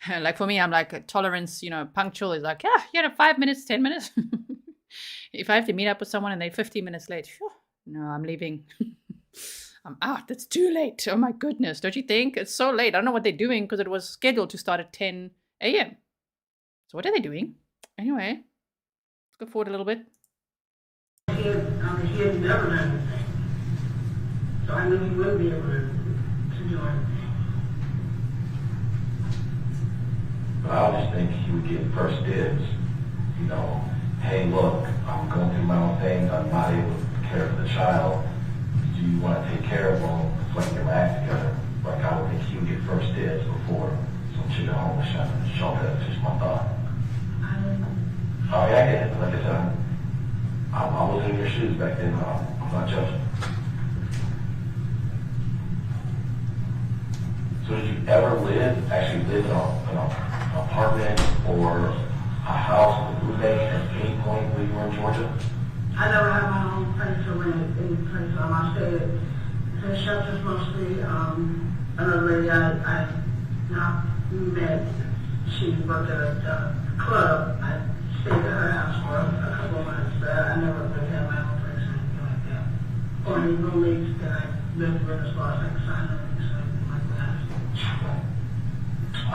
Like for me, I'm like tolerance, punctual is like, yeah, 5 minutes, 10 minutes. If I have to meet up with someone and they're 50 minutes late, no, I'm leaving. I'm out. That's too late. Oh my goodness. Don't you think? It's so late. I don't know what they're doing because it was scheduled to start at 10 a.m. So what are they doing? Anyway, let's go forward a little bit. He had never done anything. So I knew he wouldn't be able to do anything. But I just think he would get first dibs. Hey, look, I'm going through my own things. I'm not able to care for the child. Do you want to take care of them so I can get my act together? Like, I would think he would get first dibs before some chick at home was shot in the shoulder. That's just my thought. Oh, yeah, I get it. Like I said, I was in your shoes back then. I'm not judging. So did you ever actually live in an apartment or a house with a roommate at any point when you were in Georgia? I never had my own place or any place. I stayed at shelters mostly. Another lady I not met, she worked at a club. I stayed at her house for a couple of months, but I never really had my own place or anything like that. Or any roommates that I lived with as far as like sign rooms or anything like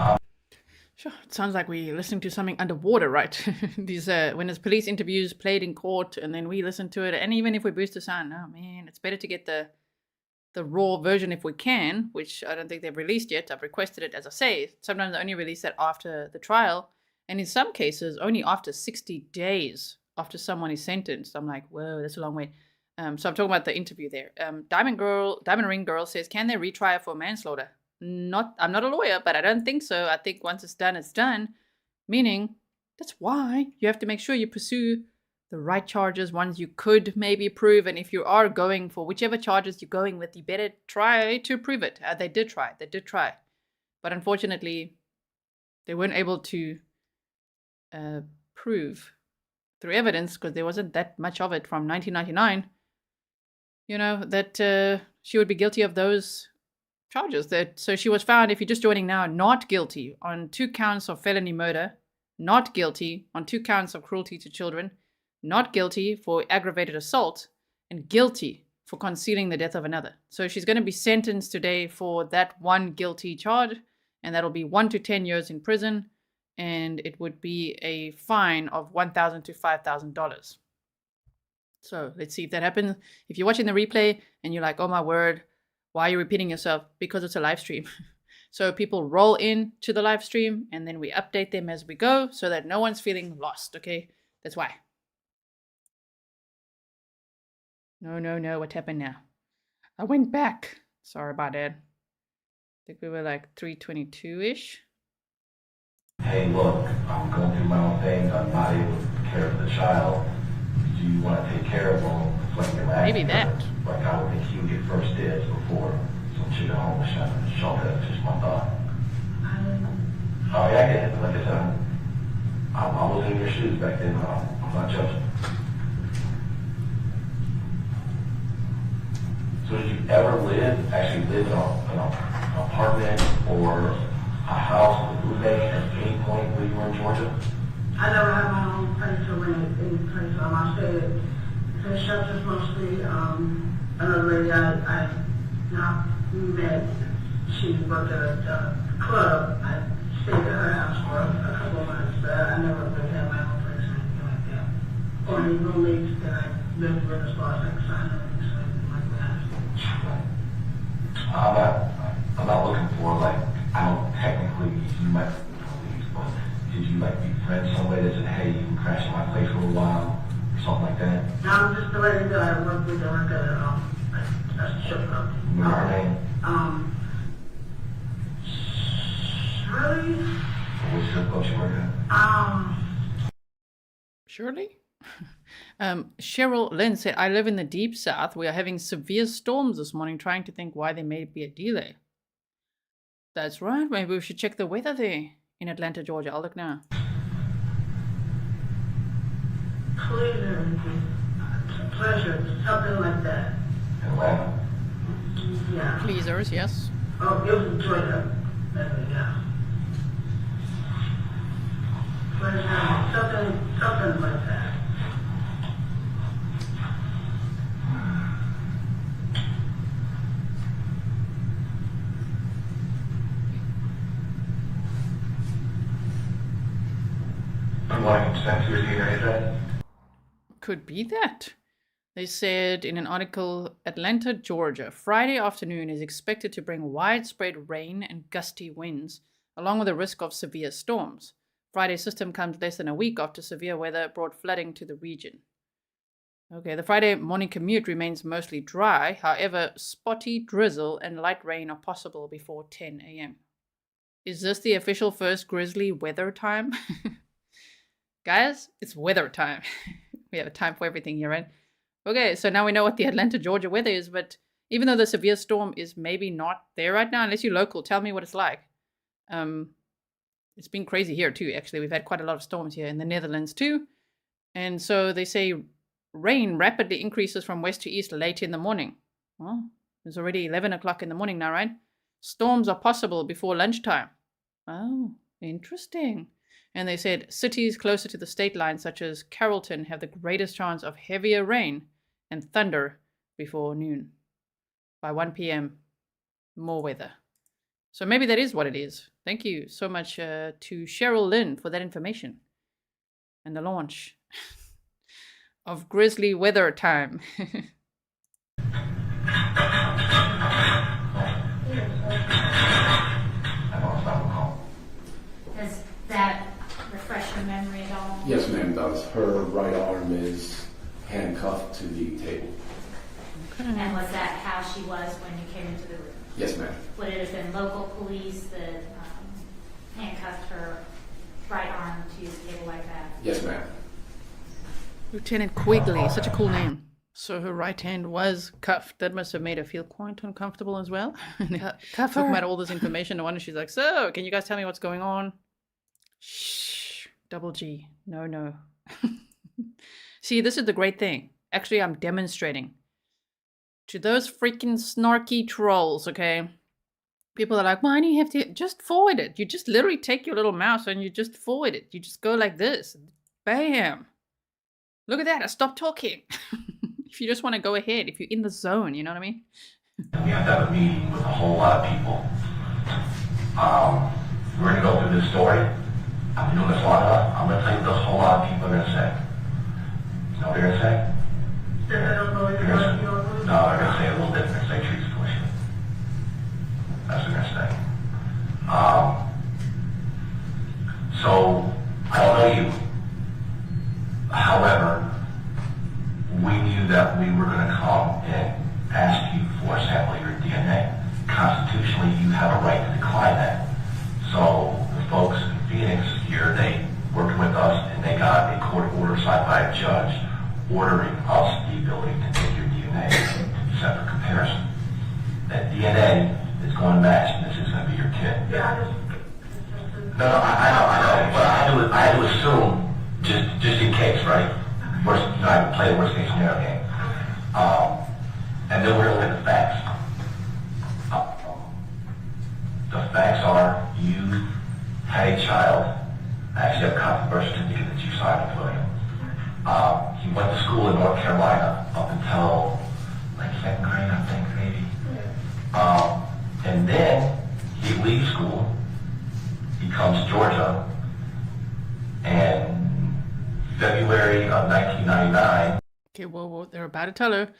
that. Sure, sounds like we're listening to something underwater, right? These when there's police interviews played in court, and then we listen to it, and even if we boost the sound, oh man, it's better to get the raw version if we can, which I don't think they've released yet. I've requested it, as I say. Sometimes they only release that after the trial, and in some cases, only after 60 days after someone is sentenced. I'm like, whoa, that's a long way. So I'm talking about the interview there. Diamond Ring Girl says, can they retry her for manslaughter? I'm not a lawyer, but I don't think so. I think once it's done, it's done. Meaning, that's why you have to make sure you pursue the right charges, ones you could maybe prove. And if you are going for whichever charges you're going with, you better try to prove it. They did try. But unfortunately, they weren't able to prove through evidence, because there wasn't that much of it from 1999, that she would be guilty of those charges. So she was found, if you're just joining now, not guilty on 2 counts of felony murder, not guilty on 2 counts of cruelty to children, not guilty for aggravated assault, and guilty for concealing the death of another. So she's going to be sentenced today for that one guilty charge, and that'll be 1 to 10 years in prison, and it would be a fine of $1,000 to $5,000. So let's see if that happens. If you're watching the replay and you're like, oh my word, why are you repeating yourself? Because it's a live stream. So people roll in to the live stream, and then we update them as we go so that no one's feeling lost, okay? That's why. No, what happened now? I went back. Sorry about that. I think we were like 322-ish. Hey, look, I'm going through my own things. I'm not able to care for the child. Do you want to take care of him? It's like you're asking. Maybe that. Like I would think he would get first dibs before some chick at home was trying to shelter. That's just my thought. Oh, yeah, I get it. Like I said, I was in your shoes back then. I'm not judging. So did you ever actually live in an apartment or a house with a roommate at any point when you were in Georgia? I never had my own place to rent any place. I stayed at shelters mostly. Another lady I not met, she worked at a club. I stayed at her house for a couple of months, but I never really had my own place or anything like that. Or any roommates that I lived with as far as like signing or anything like that. I'm not looking for, like, I don't technically, you might be police, but did you, like, befriend somebody that said, hey, you can crash at my place for a while, or something like that? No, I'm just the lady that I work with, like a strip club. Remember her name? Shirley? Which strip club she worked at? Shirley? Cheryl Lynn said, I live in the deep south. We are having severe storms this morning, trying to think why there may be a delay. That's right. Maybe we should check the weather there in Atlanta, Georgia. I'll look now. Pleasure, something like that. Atlanta? Yeah. Pleasers, yes. Oh, it was in Georgia. Yeah. Pleasure, something like that. Could be that. They said in an article, Atlanta, Georgia, Friday afternoon is expected to bring widespread rain and gusty winds, along with a risk of severe storms. Friday's system comes less than a week after severe weather brought flooding to the region. Okay, the Friday morning commute remains mostly dry. However, spotty drizzle and light rain are possible before 10 a.m. Is this the official first Grizzly weather time? Guys, it's weather time. We have a time for everything here, right? Okay, so now we know what the Atlanta, Georgia weather is, but even though the severe storm is maybe not there right now, unless you're local, tell me what it's like. It's been crazy here too, actually. We've had quite a lot of storms here in the Netherlands too. And so they say rain rapidly increases from west to east late in the morning. Well, it's already 11 o'clock in the morning now, right? Storms are possible before lunchtime. Oh, interesting. And they said cities closer to the state line, such as Carrollton, have the greatest chance of heavier rain and thunder before noon. By 1 p.m., more weather. So maybe that is what it is. Thank you so much to Cheryl Lynn for that information and the launch of Grizzly Weather Time. Does that refresh your memory at all? Yes, ma'am, it does. Her right arm is handcuffed to the table. And was that how she was when you came into the room? Yes, ma'am. Would it have been local police that handcuffed her right arm to the table like that? Yes, ma'am. Lieutenant Quigley, such a cool name. So her right hand was cuffed. That must have made her feel quite uncomfortable as well. Cuff talking about all this information. No wonder she's like, so, can you guys tell me what's going on? Shh. Double G. No. See, this is the great thing. Actually, I'm demonstrating to those freaking snarky trolls, okay? People are like, why do you have to just forward it? You just literally take your little mouse and you just forward it. You just go like this. Bam. Look at that. I stopped talking. If you just want to go ahead, if you're in the zone, you know what I mean? We have to have a meeting with a whole lot of people. We're going to go through this story. I've been doing this long enough. I'm going to tell you what a whole lot of people are going to say. You know what they're going to say? No, they're going to say a little different. Say Teresa Bullshit. That's what they're going to say. So, I don't know you. However, we knew that we were going to come and ask you for a sample of your DNA. Constitutionally, you have a right to decline that. So, the folks in Phoenix here, they worked with us and they got a court order signed by a judge ordering us the ability to take your DNA to be sent for comparison. That DNA is going to match, and this is going to be your kid. No, I know, but I had to assume, just in case, right? I play the worst case scenario game. And then we're going to look at the facts. The facts are you had a child, actually have a copy of the birth certificate that you signed with William. He went to school in North Carolina up until like 2nd grade, I think, maybe. And then he leaves school, he comes to Georgia, and February of 1999. Okay, well, they're about to tell her.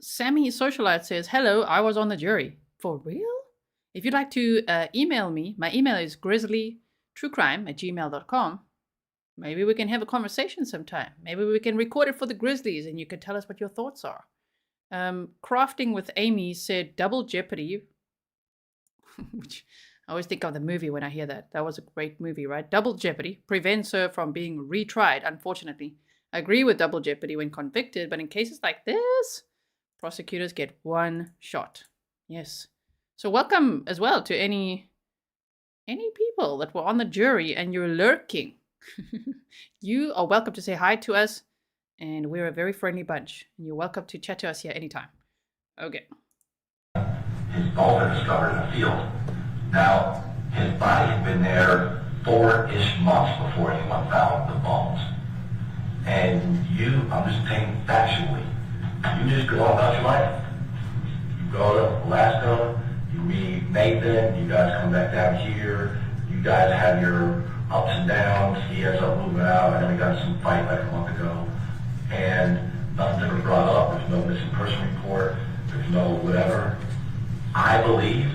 Sammy Socialite says, hello, I was on the jury. For real? If you'd like to email me, my email is grizzlytruecrime@gmail.com. Maybe we can have a conversation sometime. Maybe we can record it for the Grizzlies and you can tell us what your thoughts are. Crafting with Amy said Double Jeopardy, which I always think of the movie when I hear that. That was a great movie, right? Double Jeopardy prevents her from being retried, unfortunately. I agree with Double Jeopardy when convicted, but in cases like this, prosecutors get one shot. Yes. So welcome as well to any people that were on the jury and you're lurking. You are welcome to say hi to us, and we're a very friendly bunch. And you're welcome to chat to us here anytime. Okay. His bones are discovered in a field. Now, his body had been there 4-ish months before anyone found the bones. And I'm just saying factually, you just go about your life. You go to Alaska, you meet Nathan, you guys come back down here, you guys have your ups and downs, he ends up moving out, and then we got some fight like a month ago, and nothing's ever brought up, there's no missing person report, there's no whatever. I believe,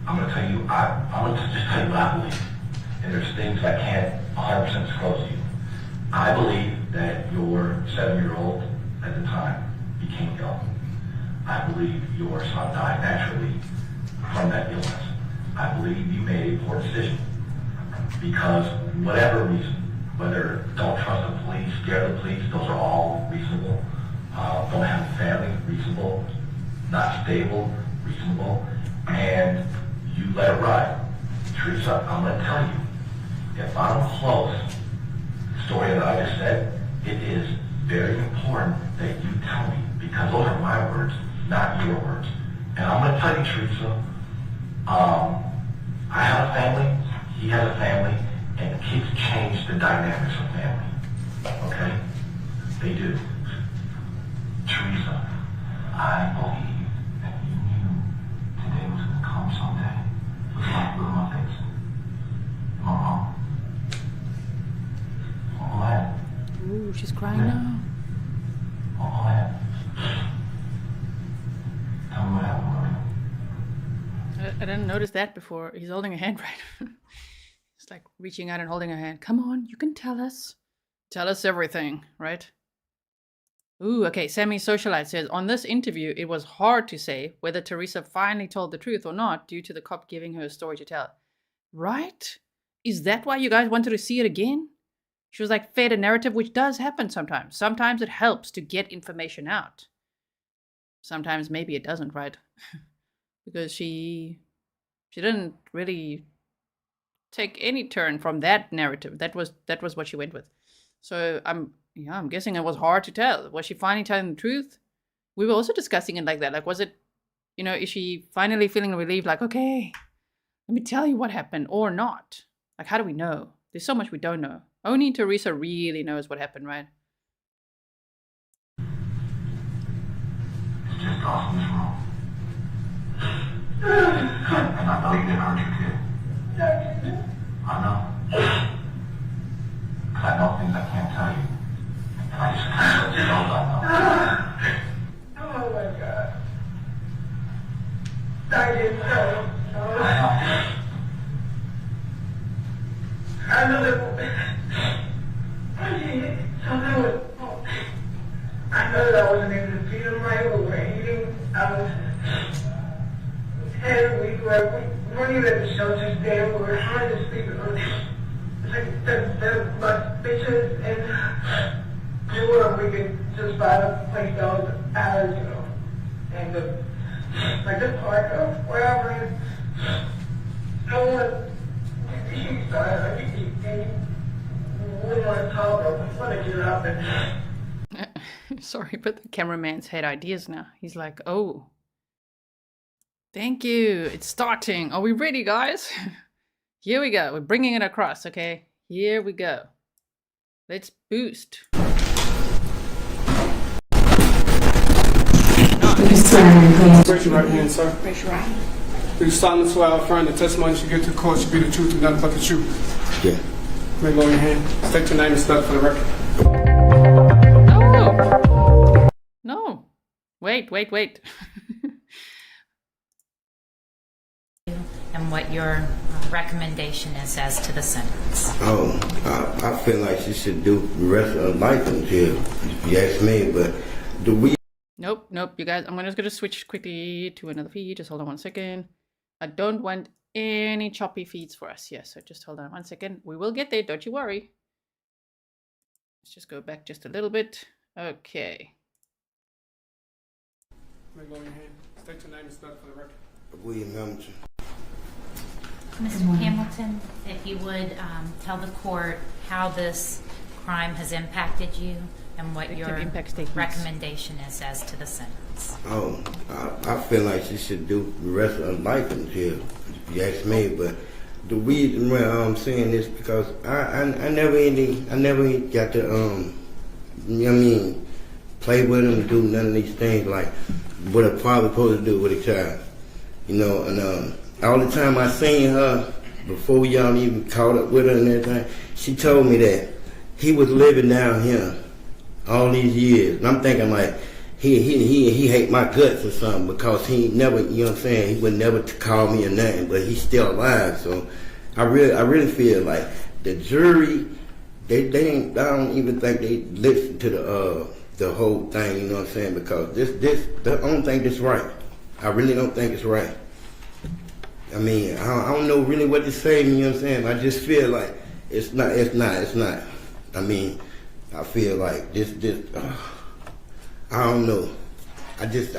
I'm going to tell you, I'm going to just tell you what I believe, and there's things I can't 100% disclose to you. I believe that your 7-year-old at the time became ill. I believe your son died naturally from that illness. I believe you made a poor decision. Because whatever reason, whether don't trust the police, scare the police, those are all reasonable. Don't have a family, reasonable. Not stable, reasonable. And you let it ride. Teresa, I'm going to tell you, if I'm close, the story that I just said, it is very important that you tell me, because those are my words, not your words. And I'm going to tell you, Teresa, I have a family, he has a family, and kids change the dynamics of family. Okay? They do. Teresa, I believe that you knew today was going to come someday. she's crying now. I didn't notice that before. He's holding her hand right. He's like reaching out and holding her hand. Come on, you can tell us. Tell us everything, right? Ooh, okay. Sammy Socialite says, on this interview, it was hard to say whether Teresa finally told the truth or not due to the cop giving her a story to tell. Right? Is that why you guys wanted to see it again? She was like fed a narrative, which does happen sometimes. Sometimes it helps to get information out. Sometimes maybe it doesn't, right? Because she didn't really take any turn from that narrative. That was what she went with. So I'm guessing it was hard to tell. Was she finally telling the truth? We were also discussing it like that. Like, was it, is she finally feeling relieved? Like, okay, let me tell you what happened or not. Like, how do we know? There's so much we don't know. Only Teresa really knows what happened, right? It's just awesome this wrong. And I know you didn't hurt your kid. I know. Because I know things I can't tell you. And I just can't let you know I know. Oh my God. I didn't know. I know that I did something with. I know that I wasn't able to feed him right or anything. I was had a week where we weren't even at the shelters there. We were trying to speak with like the bitches and we were we could just buy the place that was ours, and the park or wherever. And I want. He started. He wouldn't want to talk or want to get up and. Sorry, but the cameraman's had ideas now. He's like, oh, thank you. It's starting. Are we ready, guys? Here we go. We're bringing it across, okay? Here we go. Let's boost. Raise your right hand, sir. Raise your right. Do you solemnly swear or affirm the testimony you give to the court should be the truth and nothing but the truth? Yeah. May lower your hand. State your name and spell it for the record. Oh. No. Wait. And what your recommendation is as to the sentence. Oh, I feel like she should do the rest of her life in jail, if you ask me, but do we... Nope, you guys, I'm just gonna switch quickly to another feed. Just hold on 1 second. I don't want any choppy feeds for us here, so just hold on 1 second. We will get there, don't you worry. Let's just go back just a little bit. Okay. May lower your hand. State your name and spell it for the record. William Hamilton. Mr. Hamilton, if you would tell the court how this crime has impacted you and what your recommendation is as to the sentence. Oh, I feel like she should do the rest of her life in jail, if you ask me, but the reason why I'm saying this because I never got to, play with him and do none of these things like what a father supposed to do with a child, and all the time I seen her, before y'all even caught up with her and everything, she told me that he was living down here all these years. And I'm thinking like, he hate my guts or something because he never, he would never call me a name, but he's still alive. So I really feel like the jury, they ain't, I don't even think they listen to the whole thing, because I don't think this right. I really don't think it's right. I mean, I don't know really what to say, I just feel like it's not. I mean, I feel like this I don't know. I just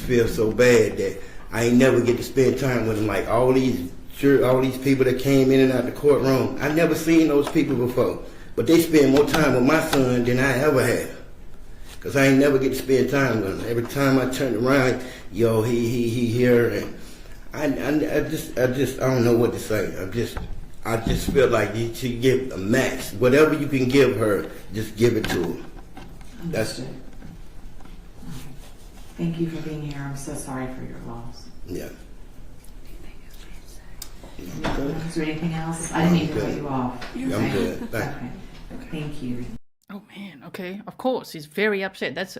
feel so bad that I ain't never get to spend time with him. Like all these people that came in and out the courtroom, I never seen those people before. But they spend more time with my son than I ever had. Cause I ain't never get to spend time with him. Every time I turn around, he here, and I don't know what to say. I just feel like you should give a max. Whatever you can give her, just give it to her. That's it. Thank you for being here. I'm so sorry for your loss. Yeah. Is there anything else? I didn't mean to cut you off. I'm good. Okay. Thank you. Oh man, okay. Of course, he's very upset. That's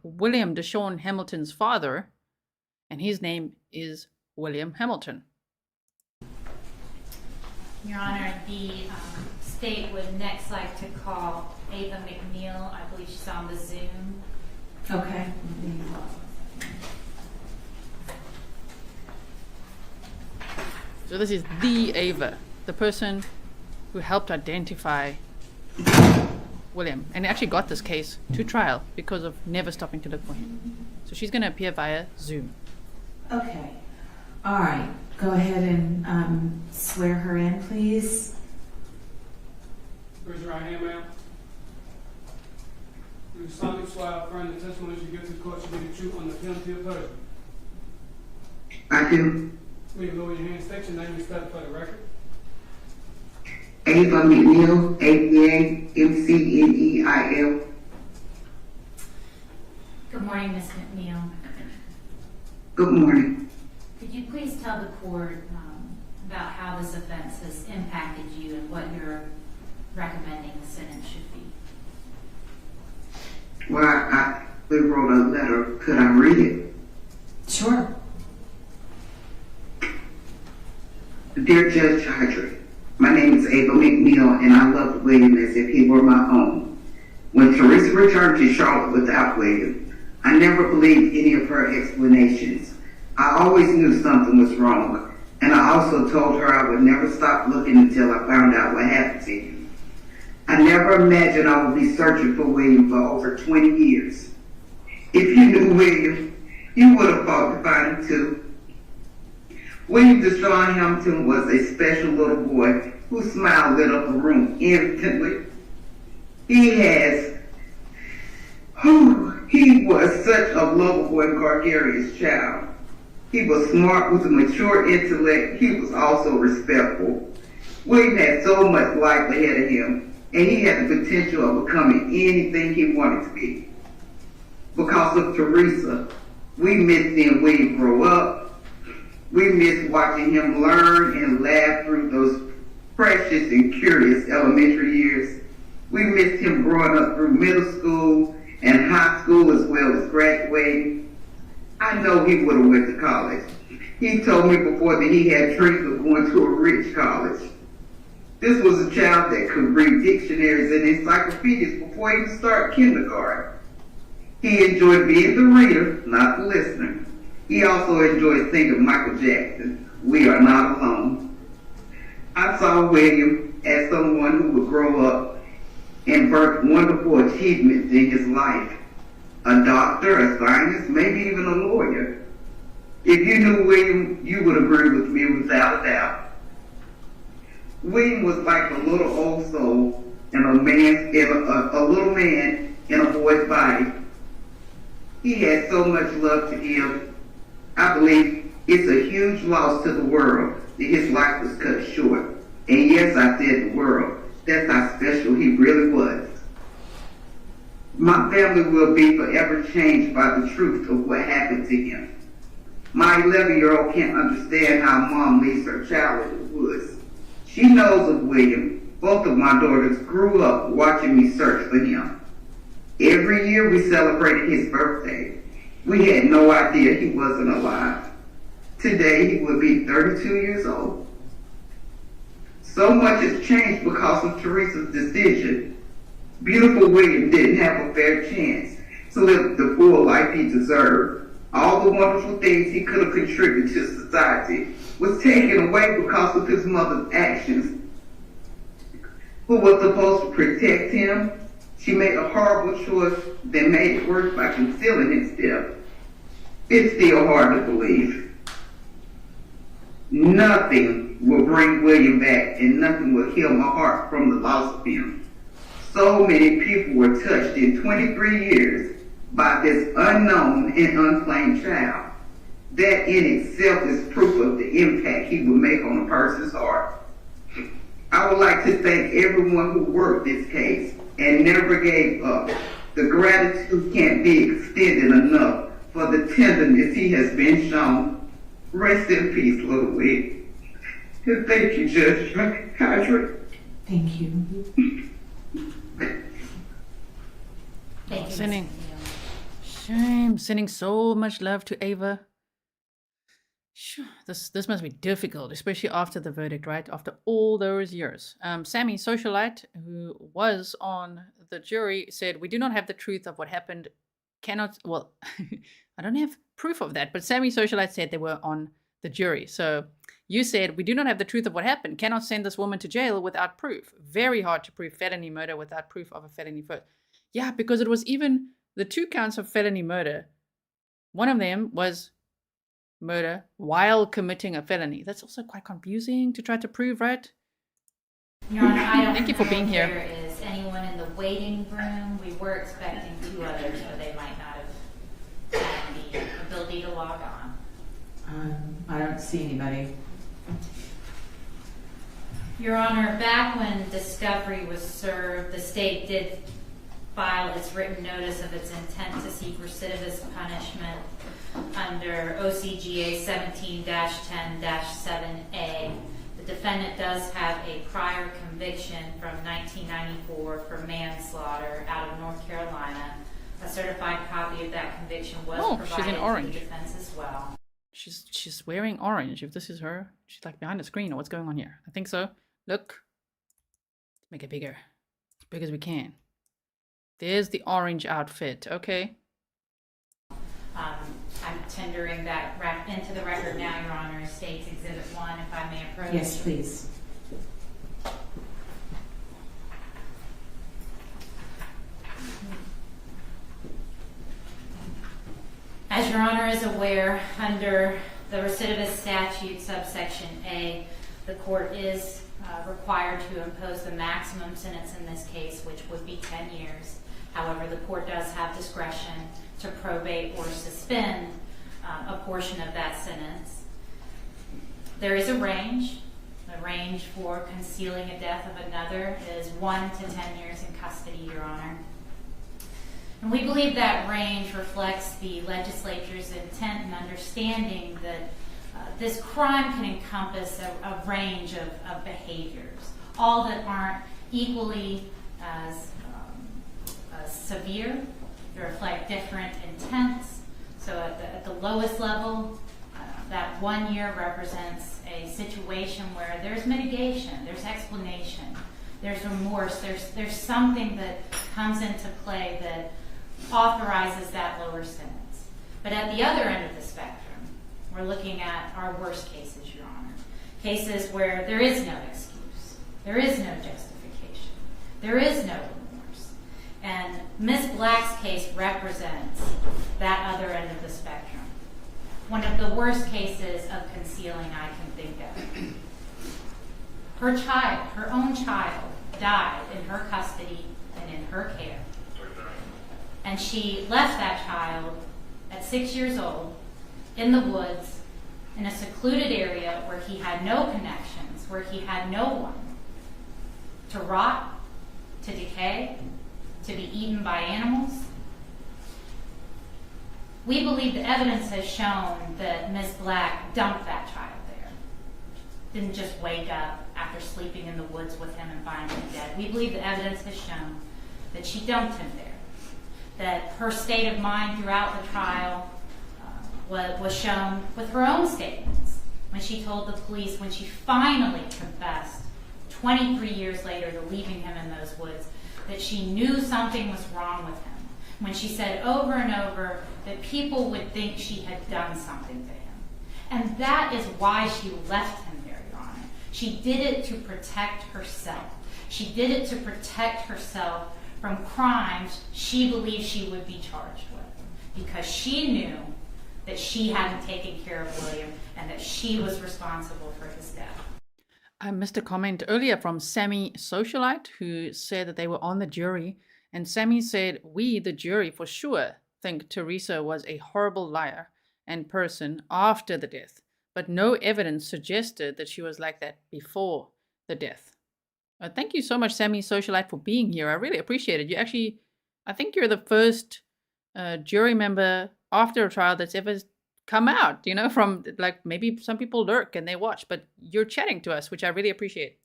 William DaShawn Hamilton's father, and his name is William Hamilton. Your Honor, the state would next like to call Ava McNeil. I believe she's on the Zoom. Okay. So this is the Ava, the person who helped identify William, and actually got this case to trial because of never stopping to look for him. So she's going to appear via Zoom. Okay. All right. Go ahead and swear her in, please. Raise your right hand, ma'am. You solemnly swear affirm the testimony you give to the court to be the truth on the penalty of perjury. I do. Will you lower your hand, state your name and spell it for the record? Ava McNeil, AVA-MCNEIL. Good morning, Ms. McNeil. Good morning. Could you please tell the court about how this offense has impacted you and what you're recommending the sentence should be? Well, we wrote a letter. Could I read it? Sure. Dear Judge Hydrick, my name is Ava McNeil, and I loved William as if he were my own. When Teresa returned to Charlotte without William, I never believed any of her explanations. I always knew something was wrong, and I also told her I would never stop looking until I found out what happened to him. I never imagined I would be searching for William for over 20 years. If you knew William, you would have fought to find him too. William DaShawn Hamilton was a special little boy whose smile lit up a room instantly. He was such a lovable and gregarious child. He was smart with a mature intellect. He was also respectful. William had so much life ahead of him, and he had the potential of becoming anything he wanted to be. Because of Teresa, we missed seeing William grow up. We missed watching him learn and laugh through those precious and curious elementary years. We missed him growing up through middle school and high school as well as graduating. I know he would have went to college. He told me before that he had dreams of going to a rich college. This was a child that could read dictionaries and encyclopedias before he even started kindergarten. He enjoyed being the reader, not the listener. He also enjoyed singing Michael Jackson, "We Are Not Alone." I saw William as someone who would grow up and birth wonderful achievements in his life. A doctor, a scientist, maybe even a lawyer. If you knew William, you would agree with me without a doubt. William was like a little old soul and a little man in a boy's body. He had so much love to give. I believe it's a huge loss to the world that his life was cut short. And yes, I said the world. That's how special he really was. My family will be forever changed by the truth of what happened to him. My 11-year-old can't understand how mom leaves her child in the woods. She knows of William. Both of my daughters grew up watching me search for him. Every year we celebrated his birthday. We had no idea he wasn't alive. Today he would be 32 years old. So much has changed because of Teresa's decision. Beautiful William didn't have a fair chance to live the full life he deserved. All the wonderful things he could have contributed to society was taken away because of his mother's actions. Who was supposed to protect him? She made a horrible choice that made it worse by concealing his death. It's still hard to believe. Nothing will bring William back, and nothing will heal my heart from the loss of him. So many people were touched in 23 years by this unknown and unclaimed child. That in itself is proof of the impact he will make on a person's heart. I would like to thank everyone who worked this case and never gave up. The gratitude can't be extended enough for the tenderness he has been shown. Rest in peace, little Willie. And thank you, Judge Hydrick. Thank you. Sending so much love to Ava. This must be difficult, especially after the verdict, right? After all those years. Sammy, socialite, who was on the jury, said, "We do not have the truth of what happened. Well, I don't have proof of that, but Sammy, socialite, said they were on the jury. So you said, we do not have the truth of what happened. Cannot send this woman to jail without proof. Very hard to prove felony murder without proof of a felony first." Yeah, because it was even the 2 counts of felony murder. One of them was murder while committing a felony. That's also quite confusing to try to prove, right? Your Honor, I don't Thank you for know being if here. there is anyone in the waiting room. We were expecting 2 others, but they might not have had the ability to log on. I don't see anybody. Your Honor, back when discovery was served, the state did file its written notice of its intent to seek recidivist punishment under OCGA 17-10-7A. The defendant does have a prior conviction from 1994 for manslaughter out of North Carolina. A certified copy of that conviction was provided she's in orange. to the defense as well. She's wearing orange. If this is her, she's like behind the screen, or what's going on here? I think so. Look. Let's make it bigger. As big as we can. There's the orange outfit. Okay. I'm tendering that into the record now, Your Honor. State's Exhibit 1, if I may approach. Yes, please. As Your Honor is aware, under the recidivist statute, subsection A, the court is required to impose the maximum sentence in this case, which would be 10 years. However, the court does have discretion to probate or suspend a portion of that sentence. There is a range. The range for concealing a death of another is 1 to 10 years in custody, Your Honor. And we believe that range reflects the legislature's intent and understanding that this crime can encompass a range of behaviors, all that aren't equally as severe. They reflect different intents. So at the lowest level, that 1 year represents a situation where there's mitigation, there's explanation, there's remorse, there's something that comes into play that authorizes that lower sentence. But at the other end of the spectrum, we're looking at our worst cases, Your Honor. Cases where there is no excuse, there is no justification, there is no remorse. And Ms. Black's case represents that other end of the spectrum. One of the worst cases of concealing I can think of. Her child, her own child, died in her custody and in her care. And she left that child at 6 years old in the woods in a secluded area where he had no connections, where he had no one, to rot, to decay, to be eaten by animals. We believe the evidence has shown that Ms. Black dumped that child there. Didn't just wake up after sleeping in the woods with him and find him dead. We believe the evidence has shown that she dumped him there. That her state of mind throughout the trial was shown with her own statements when she told the police, when she finally confessed 23 years later to leaving him in those woods, that she knew something was wrong with him. When she said over and over that people would think she had done something to him. And that is why she left him there, Your Honor. She did it to protect herself. She did it to protect herself from crimes she believed she would be charged with, because she knew that she hadn't taken care of William and that she was responsible for his death. I missed a comment earlier from Sammy Socialite, who said that they were on the jury, and Sammy said, "We, the jury, for sure think Teresa was a horrible liar and person after the death, but no evidence suggested that she was like that before the death." Thank you so much, Sammy Socialite, for being here. I really appreciate it. You actually, I think you're the first jury member after a trial that's ever come out, you know, from, like, maybe some people lurk and they watch, but you're chatting to us, which I really appreciate.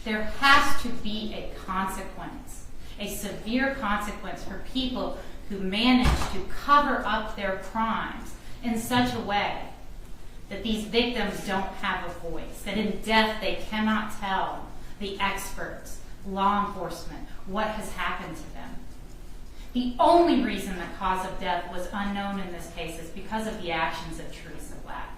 There has to be a consequence. a severe consequence for people who manage to cover up their crimes in such a way that these victims don't have a voice, that in death they cannot tell the experts, law enforcement, what has happened to them. The only reason the cause of death was unknown in this case is because of the actions of Teresa Black.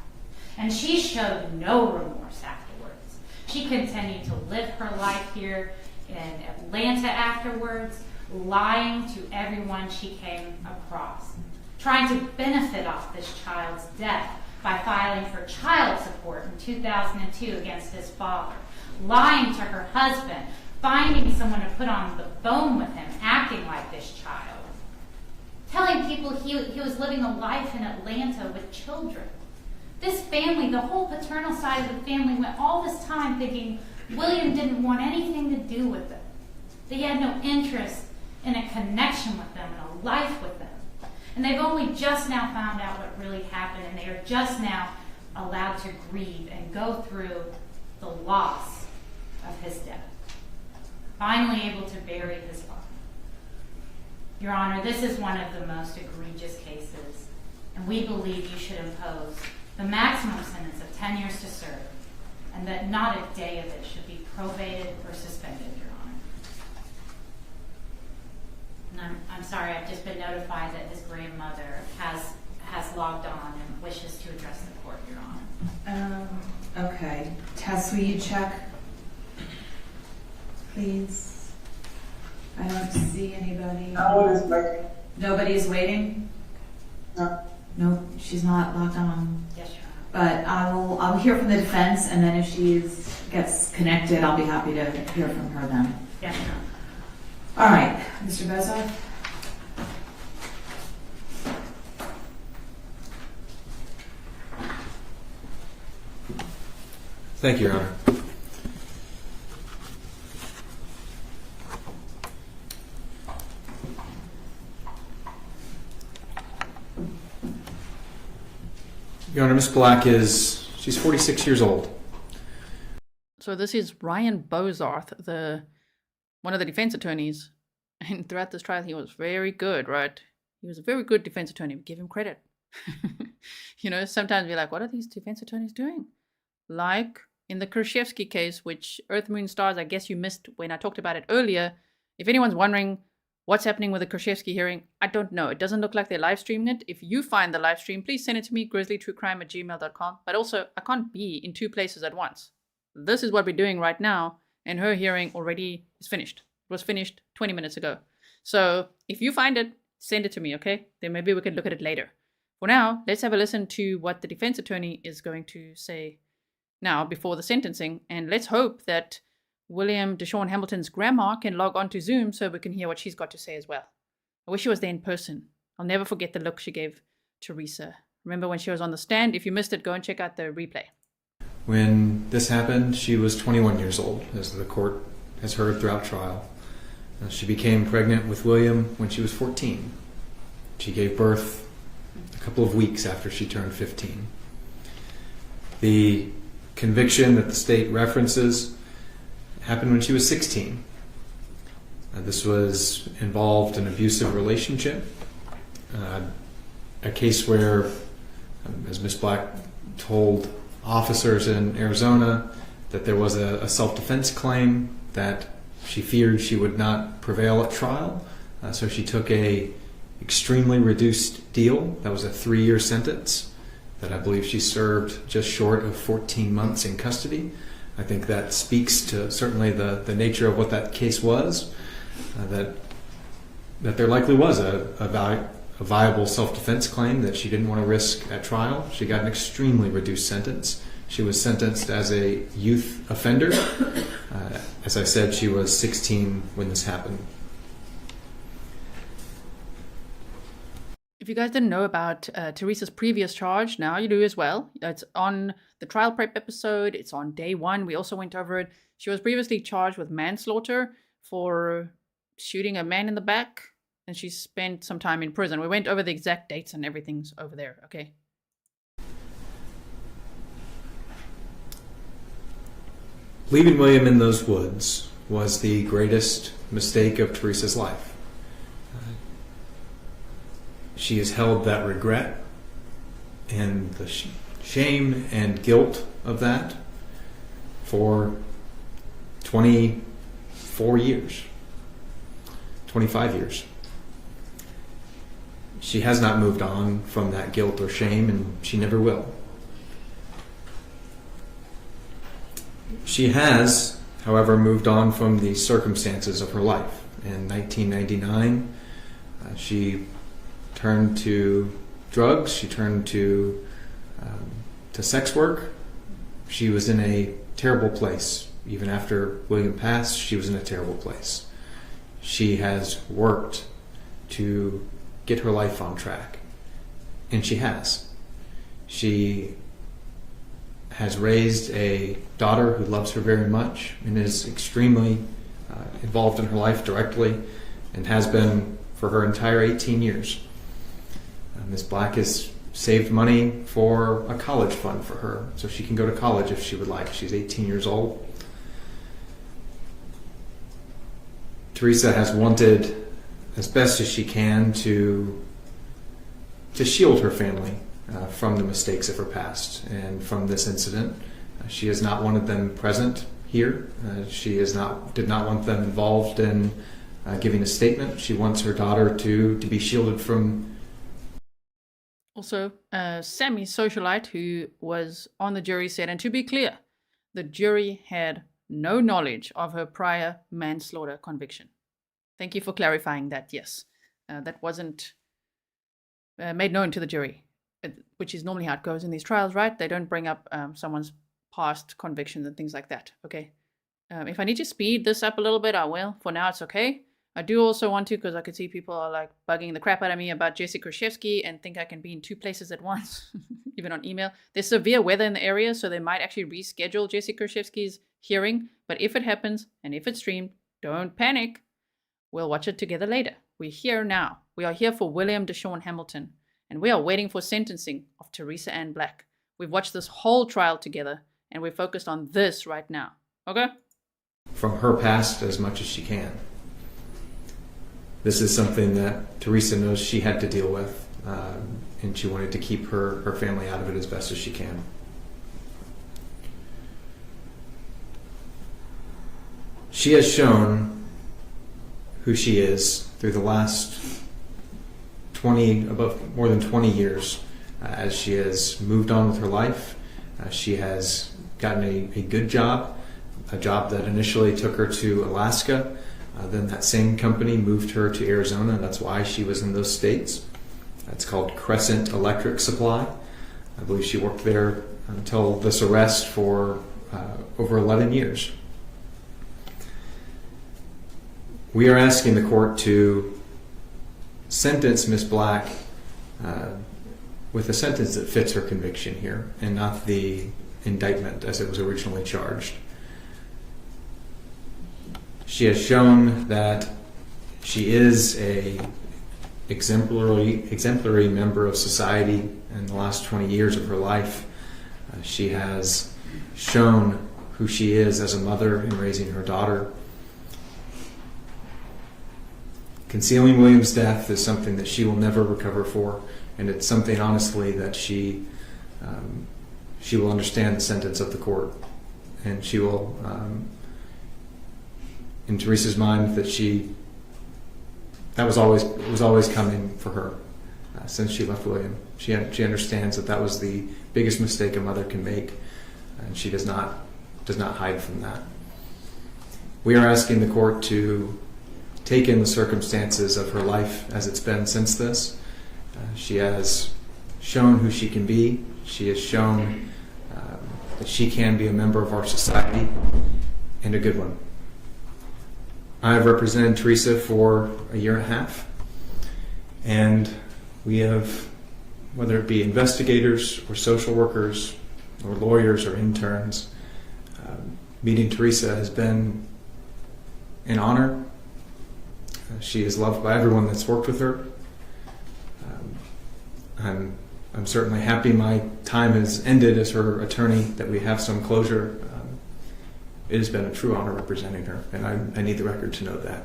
And she showed no remorse afterwards. She continued to live her life here in Atlanta afterwards, lying to everyone she came across, trying to benefit off this child's death by filing for child support in 2002 against his father, lying to her husband, finding someone to put on the phone with him, acting like this child, telling people he was living a life in Atlanta with children. This family, the whole paternal side of the family, went all this time thinking William didn't want anything to do with them. They had no interest in a connection with them and a life with them. And they've only just now found out what really happened, and they are just now allowed to grieve and go through the loss of his death. Finally able to bury his body. Your Honor, this is one of the most egregious cases, and we believe you should impose the maximum sentence of 10 years to serve, and that not a day of it should be probated or suspended, Your Honor. And I'm sorry, I've just been notified that his grandmother has logged on and wishes to address the court, Your Honor. Okay. Tess, will you check? Please. I don't see anybody. No one is waiting. Nobody is waiting? No. No, she's not logged on. Yes, Your Honor. But I'll hear from the defense, and then if she gets connected, I'll be happy to hear from her then. Yes, Your Honor. All right, Mr. Bezoff. Thank you, Your Honor. Your Honor, Ms. Black she's 46 years old. So this is Ryan Bozarth, one of the defense attorneys. And throughout this trial, he was very good, right? He was a very good defense attorney. We give him credit. You know, sometimes we're like, what are these defense attorneys doing? Like in the Krzyzewski case, which Earth, Moon, Stars, I guess you missed when I talked about it earlier. If anyone's wondering what's happening with the Krzyzewski hearing, I don't know. It doesn't look like they're live streaming it. If you find the live stream, please send it to me, grizzlytruecrime@gmail.com. But also, I can't be in two places at once. This is what we're doing right now, and her hearing already is finished. It was finished 20 minutes ago. So if you find it, send it to me, okay? Then maybe we can look at it later. For now, let's have a listen to what the defense attorney is going to say now before the sentencing, and let's hope that William DaShawn Hamilton's grandma can log on to Zoom so we can hear what she's got to say as well. I wish she was there in person. I'll never forget the look she gave Teresa. Remember when she was on the stand? If you missed it, go and check out the replay. When this happened, she was 21 years old, as the court has heard throughout trial. She became pregnant with William when she was 14. She gave birth a couple of weeks after she turned 15. The conviction that the state references happened when she was 16. This was involved an abusive relationship, a case where, as Ms. Black told officers in Arizona, that there was a self-defense claim that she feared she would not prevail at trial. So she took a extremely reduced deal. That was a 3-year sentence that I believe she served just short of 14 months in custody. I think that speaks to certainly the nature of what that case was, that there likely was a viable self-defense claim that she didn't want to risk at trial. She got an extremely reduced sentence. She was sentenced as a youth offender. As I said, she was 16 when this happened. If you guys didn't know about Teresa's previous charge, now you do as well. It's on the trial prep episode. It's on day 1. We also went over it. She was previously charged with manslaughter for shooting a man in the back, and she spent some time in prison. We went over the exact dates and everything's over there, okay? Leaving William in those woods was the greatest mistake of Teresa's life. She has held that regret and the shame and guilt of that for 24 years, 25 years. She has not moved on from that guilt or shame, and she never will. She has, however, moved on from the circumstances of her life. In 1999, she turned to drugs. She turned to sex work. She was in a terrible place. Even after William passed, she was in a terrible place. She has worked to get her life on track, and she has. She has raised a daughter who loves her very much and is extremely involved in her life directly, and has been for her entire 18 years. Ms. Black has saved money for a college fund for her, so she can go to college if she would like. She's 18 years old. Teresa has wanted, as best as she can, to shield her family from the mistakes of her past and from this incident. She has not wanted them present here. She did not want them involved in giving a statement. She wants her daughter to be shielded from. Also, Sammy Socialite, who was on the jury, said, and to be clear, the jury had no knowledge of her prior manslaughter conviction. Thank you for clarifying that, yes. That wasn't made known to the jury, which is normally how it goes in these trials, right? They don't bring up someone's past convictions and things like that, okay? If I need to speed this up a little bit, I will. For now, it's okay. I do also want to, because I could see people are like bugging the crap out of me about Jesse Krzyzewski and think I can be in 2 places at once, even on email. There's severe weather in the area, so they might actually reschedule Jesse Krzyzewski's hearing. But if it happens, and if it's streamed, don't panic. We'll watch it together later. We're here now. We are here for William DaShawn Hamilton, and we are waiting for sentencing of Teresa Ann Black. We've watched this whole trial together, and we're focused on this right now. Okay? From her past as much as she can. This is something that Teresa knows she had to deal with, and she wanted to keep her family out of it as best as she can. She has shown who she is through the last more than 20 years, as she has moved on with her life. She has gotten a good job, a job that initially took her to Alaska. Then that same company moved her to Arizona, and that's why she was in those states. It's called Crescent Electric Supply. I believe she worked there until this arrest for over 11 years. We are asking the court to sentence Ms. Black with a sentence that fits her conviction here, and not the indictment as it was originally charged. She has shown that she is a exemplary member of society in the last 20 years of her life. She has shown who she is as a mother in raising her daughter. Concealing William's death is something that she will never recover for, and it's something, honestly, that she will understand the sentence of the court, and she will, in Teresa's mind, that was always coming for her since she left William. She understands that was the biggest mistake a mother can make, and she does not hide from that. We are asking the court to take in the circumstances of her life as it's been since this. She has shown who she can be. She has shown that she can be a member of our society, and a good one. I have represented Teresa for a 1.5 years, and we have, whether it be investigators or social workers or lawyers or interns, meeting Teresa has been an honor. She is loved by everyone that's worked with her. I'm certainly happy my time has ended as her attorney, that we have some closure. it has been a true honor representing her, and I need the record to know that.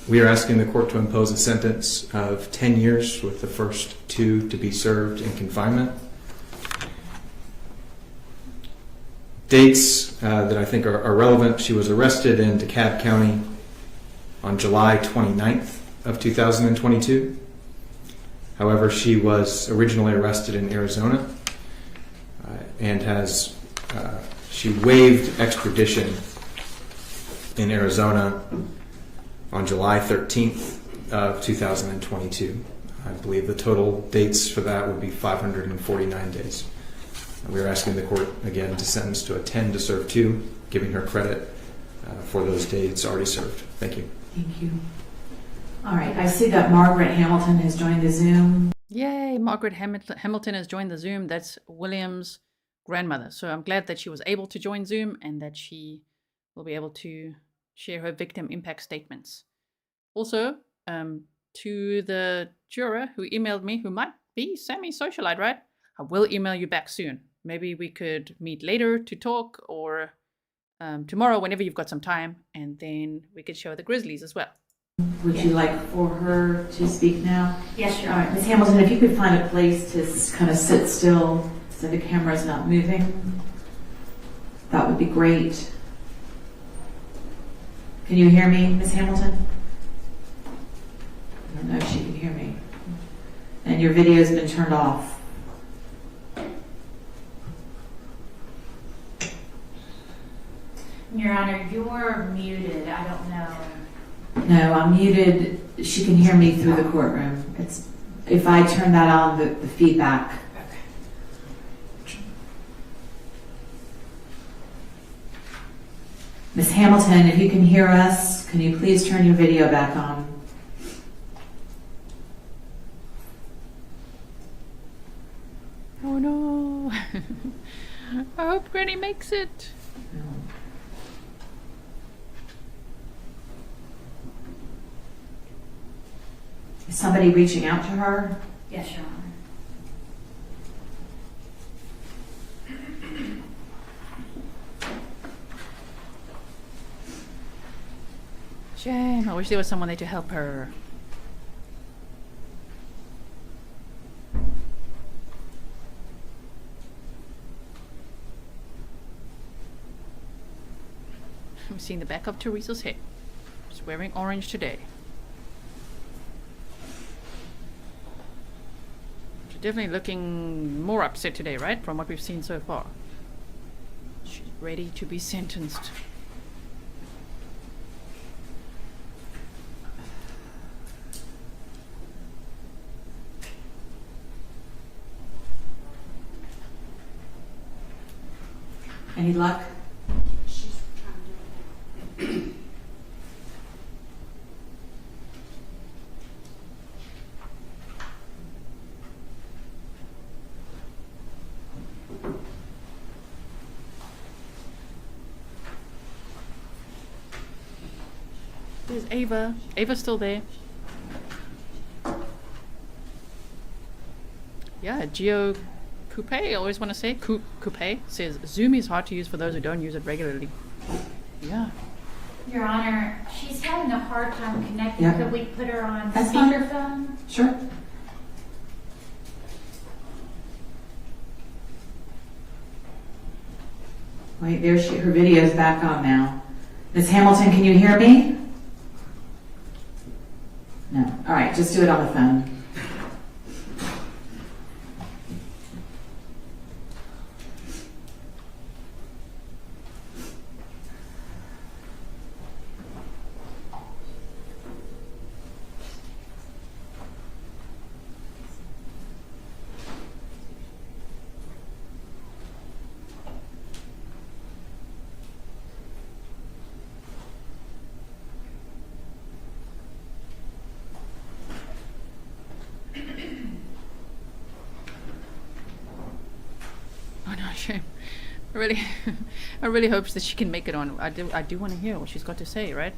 We are asking the court to impose a sentence of 10 years, with the first 2 to be served in confinement. Dates that I think are relevant: she was arrested in DeKalb County on July 29th of 2022. However, she was originally arrested in Arizona and she waived extradition in Arizona on July 13th of 2022. I believe the total dates for that would be 549 days. We are asking the court again to sentence to a 10 to serve 2, giving her credit for those dates already served. Thank you. Thank you. All right, I see that Margaret Hamilton has joined the Zoom. Yay, Margaret Hamilton has joined the Zoom. That's William's grandmother. So I'm glad that she was able to join Zoom and that she will be able to share her victim impact statements. Also, to the juror who emailed me, who might be semi-socialite, right? I will email you back soon. Maybe we could meet later to talk, or tomorrow whenever you've got some time, and then we could show the Grizzlies as well. Would you like for her to speak now? Yes, sure. All right, Ms. Hamilton, if you could find a place to kind of sit still so the camera's not moving, that would be great. Can you hear me, Ms. Hamilton? I don't know if she can hear me. And your video's been turned off. Your Honor, you're muted. I don't know. No, I'm muted. She can hear me through the courtroom. It's if I turn that on, the feedback. Okay. Ms. Hamilton, if you can hear us, can you please turn your video back on? Oh no. I hope Granny makes it. No. Is somebody reaching out to her? Yes, Your Honor. Shame. I wish there was someone there to help her. I'm seeing the back of Teresa's head. She's wearing orange today. She's definitely looking more upset today, right? From what we've seen so far. She's ready to be sentenced. Any luck? She's trying to do it now. There's Ava. Ava's still there. Yeah, Geo Coupe, I always want to say. Coupe says, Zoom is hard to use for those who don't use it regularly. Yeah. Your Honor, she's having a hard time connecting. Yeah. Could we put her on That's fine. speakerphone? Sure. Wait, there her video's back on now. Ms. Hamilton, can you hear me? No. All right, just do it on the phone. Shame. I really hope that she can make it on. I do want to hear what she's got to say, right?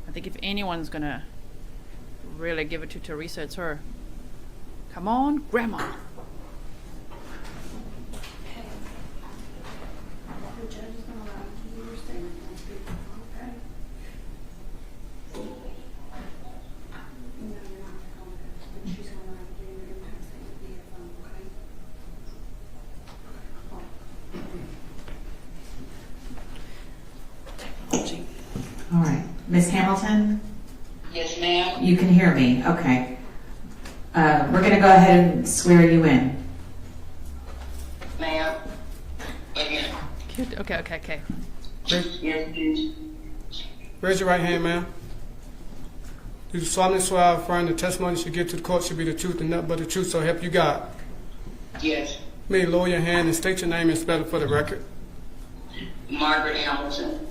I think if anyone's gonna really give it to Teresa, it's her. Come on, Grandma. The judge is going to let Ms. Hamilton? Yes, ma'am. You can hear me, okay. We're going to go ahead and swear you in. Ma'am. Okay. Cute. Okay. Yes, please. Raise your right hand, ma'am. You solemnly swear or affirm the testimony you give to the court should be the truth and nothing but the truth, so help you God. Yes. May you lower your hand and state your name and spell it for the record. Margaret Hamilton.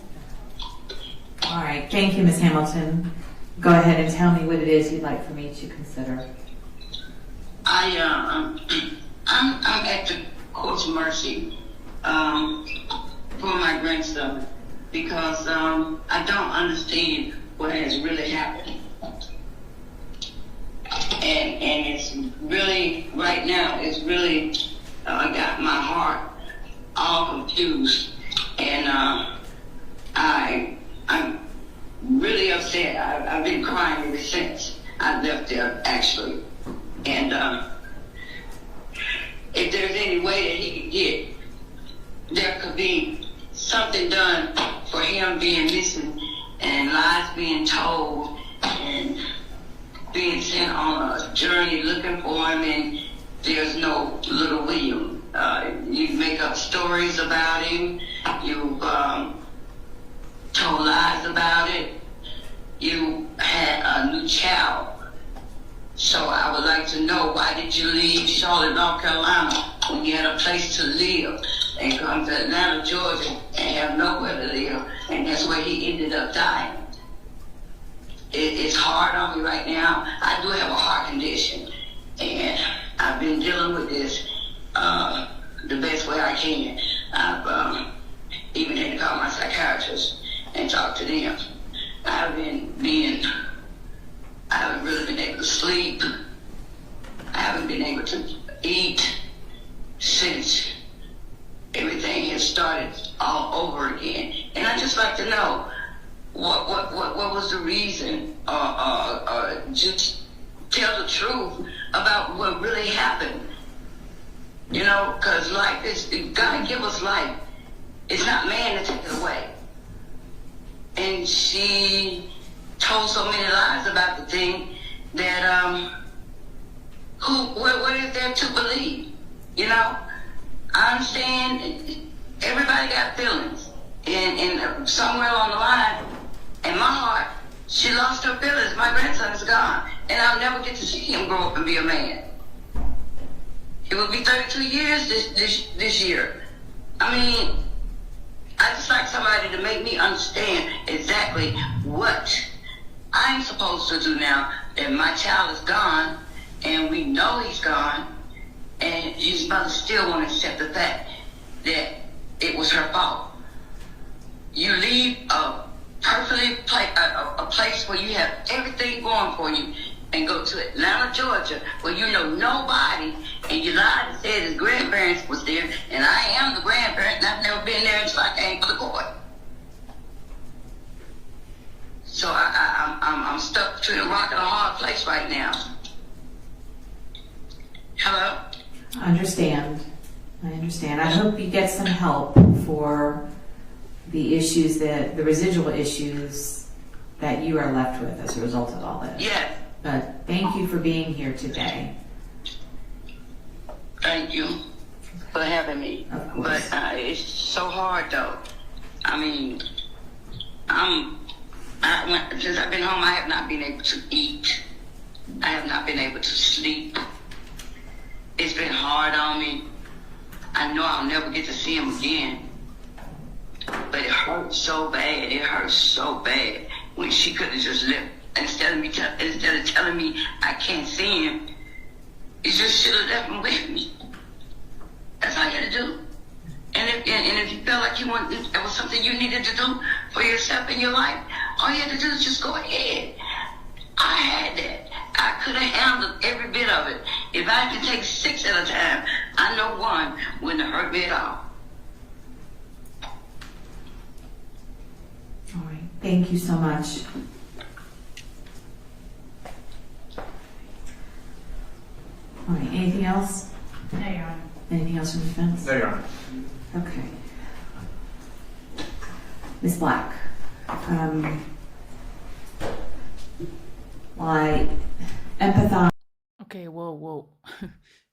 All right, thank you, Ms. Hamilton. Go ahead and tell me what it is you'd like for me to consider. I'm at the court's mercy for my grandson because I don't understand what has really happened. And it's really, right now, it's really got my heart all confused. And I'm really upset. I've been crying ever since I left there, actually. And if there's any way that he could get, there could be something done for him being missing and lies being told and being sent on a journey looking for him, and there's no little William. You make up stories about him. You've told lies about it. You had a new child. So I would like to know, why did you leave Charlotte, North Carolina when you had a place to live and come to Atlanta, Georgia and have nowhere to live, and that's where he ended up dying? It's hard on me right now. I do have a heart condition, and I've been dealing with this the best way I can. I've even had to call my psychiatrist and talk to them. I haven't really been able to sleep. I haven't been able to eat since everything has started all over again. And I'd just like to know what was the reason, or just tell the truth about what really happened. You know, because life is, God give us life. It's not man to take it away. And she told so many lies about the thing that what is there to believe? You know, I understand everybody got feelings, and somewhere along the line, in my heart, she lost her feelings. My grandson is gone, and I'll never get to see him grow up and be a man. It will be 32 years this year. I mean, I just like somebody to make me understand exactly what I'm supposed to do now that my child is gone, and we know he's gone, and his mother still won't accept the fact that it was her fault. You leave a place where you have everything going for you and go to Atlanta, Georgia, where you know nobody, and you lied and said his grandparents was there, and I am the grandparent, and I've never been there until I came to the court. So I'm stuck between a rock and a hard place right now. Hello? I understand. I hope you get some help for the issues the residual issues that you are left with as a result of all this. Yes. But thank you for being here today. Thank you for having me. Of course. But it's so hard though. I mean, since I've been home, I have not been able to eat. I have not been able to sleep. It's been hard on me. I know I'll never get to see him again. But it hurts so bad. It hurts so bad when she could have just left. Instead of telling me I can't see him, you just should have left him with me. That's all you had to do. And if you felt like it was something you needed to do for yourself in your life, all you had to do is just go ahead. I had that. I could have handled every bit of it. If I could take 6 at a time, I know one wouldn't have hurt me at all. All right. Thank you so much. All right. Anything else? No, Your Honor. Anything else from the defense? No, Your Honor. Okay. Ms. Black, While I empathize. Okay, whoa.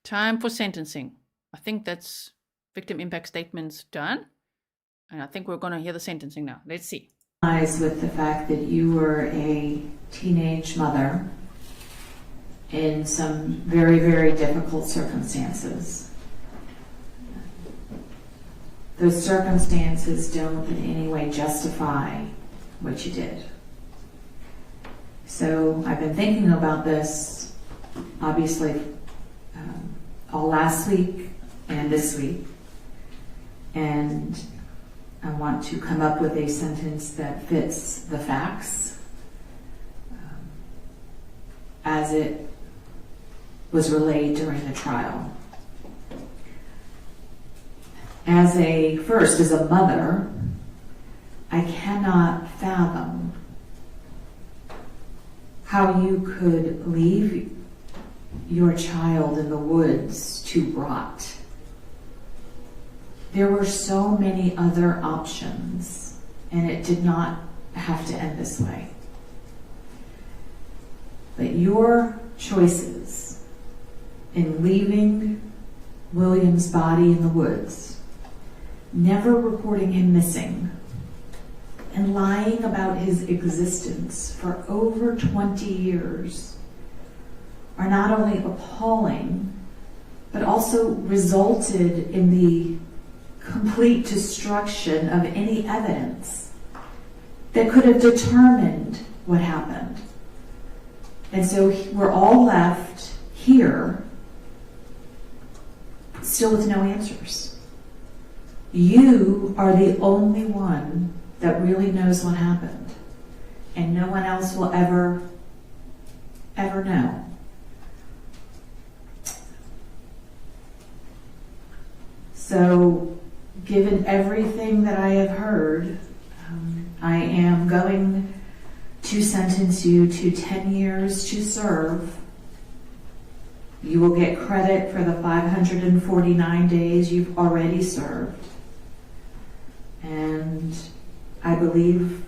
Time for sentencing. I think that's victim impact statements done. And I think we're going to hear the sentencing now. Let's see. With the fact that you were a teenage mother in some very, very difficult circumstances. Those circumstances don't in any way justify what you did. So I've been thinking about this, obviously, all last week and this week. And I want to come up with a sentence that fits the facts as it was relayed during the trial. As a mother, I cannot fathom how you could leave your child in the woods to rot. There were so many other options, and it did not have to end this way. But your choices in leaving William's body in the woods, never reporting him missing, and lying about his existence for over 20 years are not only appalling, but also resulted in the complete destruction of any evidence that could have determined what happened. And so we're all left here still with no answers. You are the only one that really knows what happened, and no one else will ever know. So, given everything that I have heard, I am going to sentence you to 10 years to serve. You will get credit for the 549 days you've already served. And I believe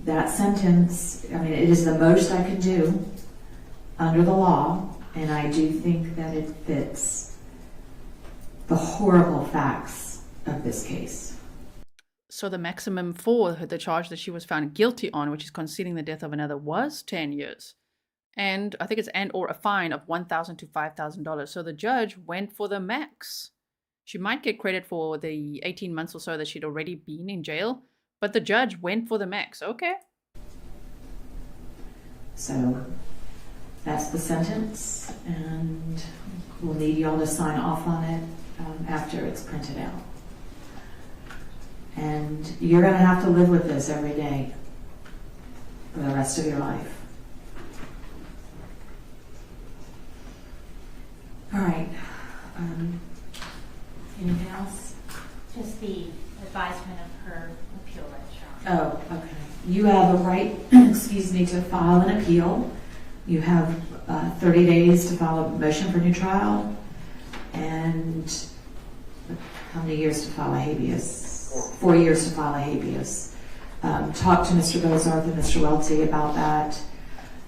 that sentence, it is the most I can do under the law, and I do think that it fits the horrible facts of this case. So the maximum for the charge that she was found guilty on, which is concealing the death of another, was 10 years. And I think it's or a fine of $1,000 to $5,000. So the judge went for the max. She might get credit for the 18 months or so that she'd already been in jail, but the judge went for the max. Okay. So that's the sentence, and we'll need y'all to sign off on it after it's printed out. And you're going to have to live with this every day for the rest of your life. All right. Anything else? Just the advisement of her appeal right, Oh, okay. You have a right, to file an appeal. You have 30 days to file a motion for new trial, and how many years to file a habeas? 4 years to file a habeas. Talk to Mr. Bozarth and Mr. Welty about that,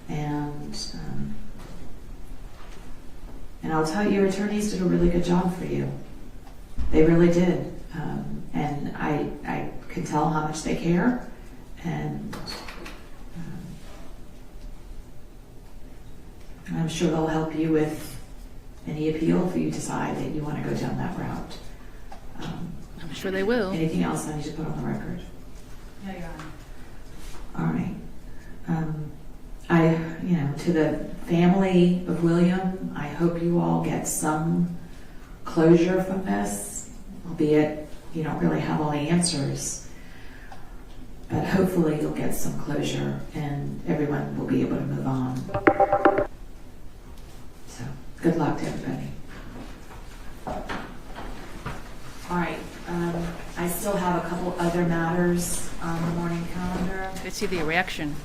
and I'll tell you, your attorneys did a really good job for you. They really did, and I can tell how much they care, and I'm sure they'll help you with any appeal if you decide that you want to go down that route. I'm sure they will. Anything else I need to put on the record? No, Your All Honor. right. To the family of William, I hope you all get some closure from this, albeit you don't really have all the answers. But hopefully you'll get some closure and everyone will be able to move on. So, good luck to everybody. All right. I still have a couple other matters on the morning calendar. Let's see the reaction.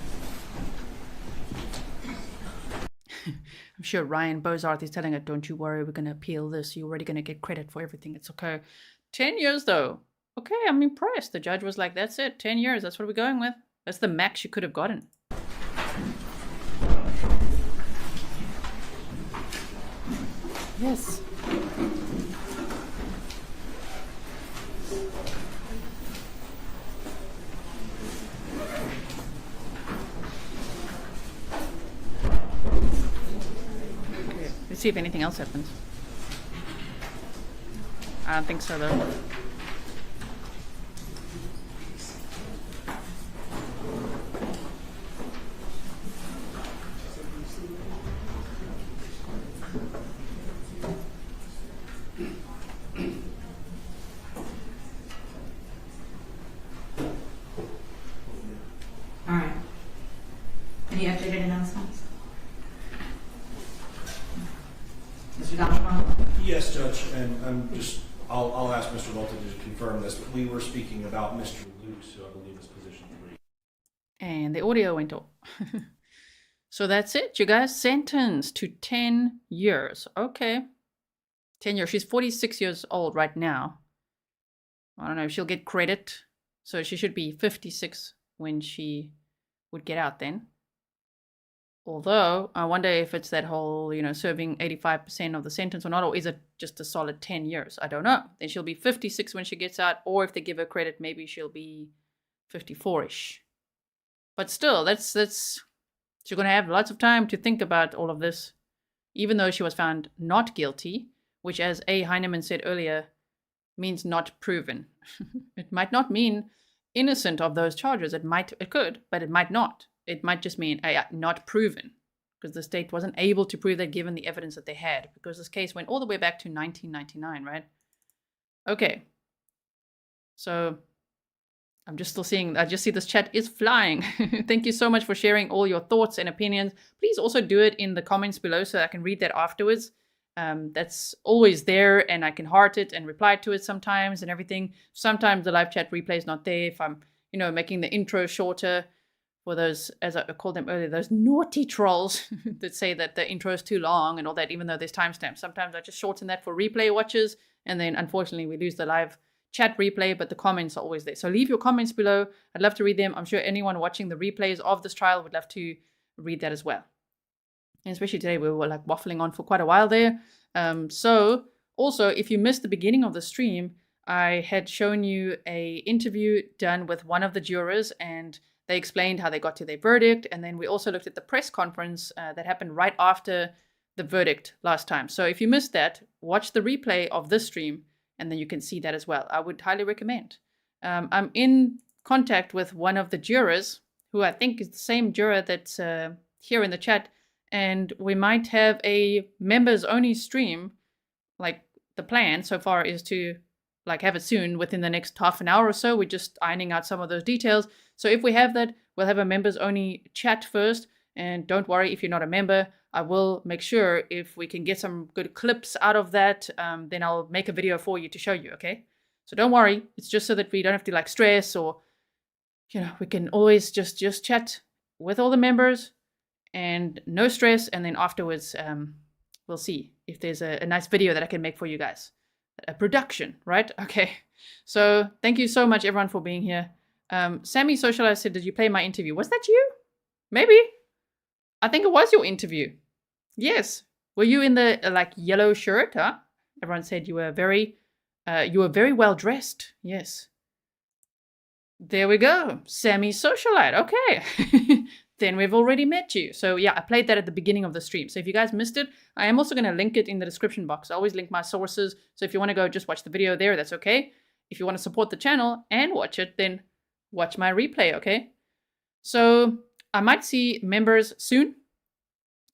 I'm sure Ryan Bozarth is telling her, don't you worry, we're going to appeal this. You're already going to get credit for everything. It's okay. 10 years, though. Okay, I'm impressed. The judge was like, that's it, 10 years. That's what we're going with. That's the max you could have gotten. Yes. Okay, let's see if anything else happens. I don't think so, though. All right. Any updated announcements? Mr. DaShawn? Yes, Judge, and I'll ask Mr. Moulton to confirm this, but we were speaking about Mr. Luce, who I believe is position 3. And the audio went off. So that's it, you guys. Sentenced to 10 years. Okay. 10 years. She's 46 years old right now. I don't know if she'll get credit. So she should be 56 when she would get out then. Although, I wonder if it's that whole, serving 85% of the sentence or not, or is it just a solid 10 years? I don't know. Then she'll be 56 when she gets out, or if they give her credit, maybe she'll be 54-ish. But still, she's going to have lots of time to think about all of this, even though she was found not guilty, which, as A. Heinemann said earlier, means not proven. It might not mean innocent of those charges. It could, but it might not. It might just mean not proven, because the state wasn't able to prove that given the evidence that they had, because this case went all the way back to 1999, right? Okay. So I'm just still seeing, I just see this chat is flying. Thank you so much for sharing all your thoughts and opinions. Please also do it in the comments below so I can read that afterwards. That's always there, and I can heart it and reply to it sometimes and everything. Sometimes the live chat replay is not there if I'm, making the intro shorter for those, as I called them earlier, those naughty trolls that say that the intro is too long and all that, even though there's timestamps. Sometimes I just shorten that for replay watchers, and then unfortunately we lose the live chat replay, but the comments are always there. So leave your comments below. I'd love to read them. I'm sure anyone watching the replays of this trial would love to read that as well. And especially today, we were like waffling on for quite a while there. So also, if you missed the beginning of the stream, I had shown you a interview done with one of the jurors, and they explained how they got to their verdict. And then we also looked at the press conference that happened right after the verdict last time. So if you missed that, watch the replay of this stream, and then you can see that as well. I would highly recommend. I'm in contact with one of the jurors, who I think is the same juror that's here in the chat, and we might have a members-only stream. Like, the plan so far is to have it soon, within the next half an hour or so. We're just ironing out some of those details. So if we have that, we'll have a members-only chat first. And don't worry if you're not a member. I will make sure if we can get some good clips out of that, then I'll make a video for you to show you, okay? So don't worry. It's just so that we don't have to stress, or, we can always just chat with all the members and no stress. And then afterwards, we'll see if there's a nice video that I can make for you guys. A production, right? Okay. So thank you so much, everyone, for being here. Sammy Socialized said, did you play my interview? Was that you? Maybe. I think it was your interview. Yes. Were you in the yellow shirt? Huh? Everyone said you were very well dressed. Yes. There we go. Sammy Socialite. Okay. Then we've already met you. So yeah, I played that at the beginning of the stream. So if you guys missed it, I am also going to link it in the description box. I always link my sources. So if you want to go just watch the video there, that's okay. If you want to support the channel and watch it, then watch my replay, okay? So I might see members soon.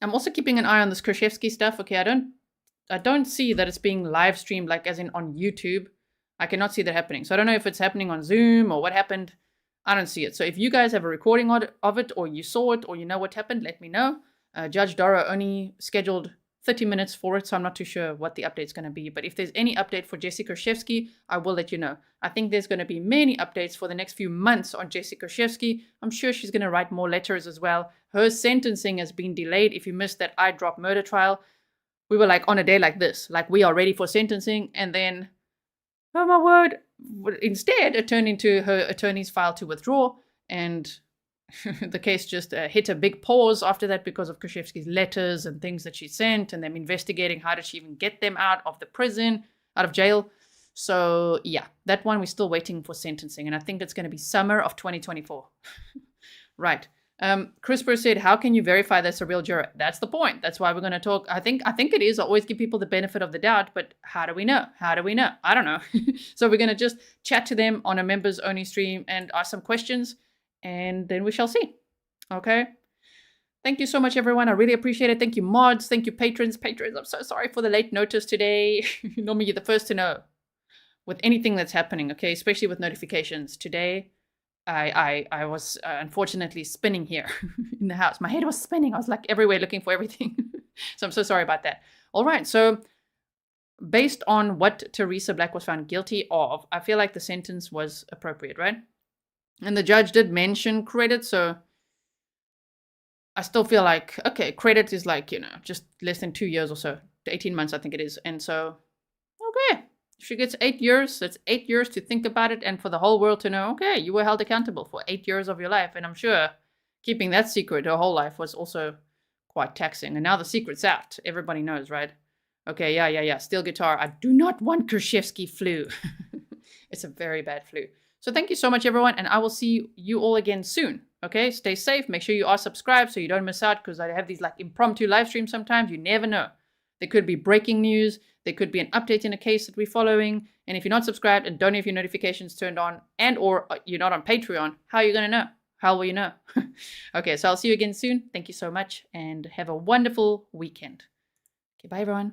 I'm also keeping an eye on this Krzyzewski stuff. Okay, I don't see that it's being live streamed, as in on YouTube. I cannot see that happening. So I don't know if it's happening on Zoom or what happened. I don't see it. So if you guys have a recording of it, or you saw it, or you know what happened, let me know. Judge Dora only scheduled 30 minutes for it, so I'm not too sure what the update's going to be. But if there's any update for Jessie Krzyzewski, I will let you know. I think there's going to be many updates for the next few months on Jessie Krzyzewski. I'm sure she's going to write more letters as well. Her sentencing has been delayed. If you missed that I Drop murder trial, we were on a day like this. We are ready for sentencing, and then, oh my word, instead it turned into her attorney's file to withdraw, and the case just hit a big pause after that because of Krzyzewski's letters and things that she sent, and them investigating how did she even get them out of the prison, out of jail. So yeah, that one we're still waiting for sentencing, and I think it's going to be summer of 2024. Right. CRISPR said, how can you verify that's a real juror? That's the point. That's why we're going to talk. I think it is. I always give people the benefit of the doubt, but how do we know? How do we know? I don't know. So we're going to just chat to them on a members only stream and ask some questions, and then we shall see. Okay. Thank you so much, everyone. I really appreciate it. Thank you, mods. Thank you, patrons. Patrons, I'm so sorry for the late notice today. Normally you're the first to know with anything that's happening, okay? Especially with notifications. Today, I was unfortunately spinning here in the house. My head was spinning. I was like everywhere looking for everything. So I'm so sorry about that. All right. So based on what Teresa Black was found guilty of, I feel like the sentence was appropriate, right? And the judge did mention credit. So I still feel like, okay, credit is like, just less than 2 years or so, 18 months, I think it is. And so, okay. If she gets 8 years, that's 8 years to think about it and for the whole world to know, okay, you were held accountable for 8 years of your life. And I'm sure keeping that secret her whole life was also quite taxing. And now the secret's out. Everybody knows, right? Okay, yeah. Steel guitar. I do not want Krzyzewski flu. It's a very bad flu. So thank you so much, everyone. And I will see you all again soon. Okay, stay safe. Make sure you are subscribed so you don't miss out, because I have these like impromptu live streams sometimes. You never know. There could be breaking news. There could be an update in a case that we're following. And if you're not subscribed and don't have your notifications turned on, and or you're not on Patreon, how are you going to know? How will you know? Okay, so I'll see you again soon. Thank you so much and have a wonderful weekend. Okay, bye everyone.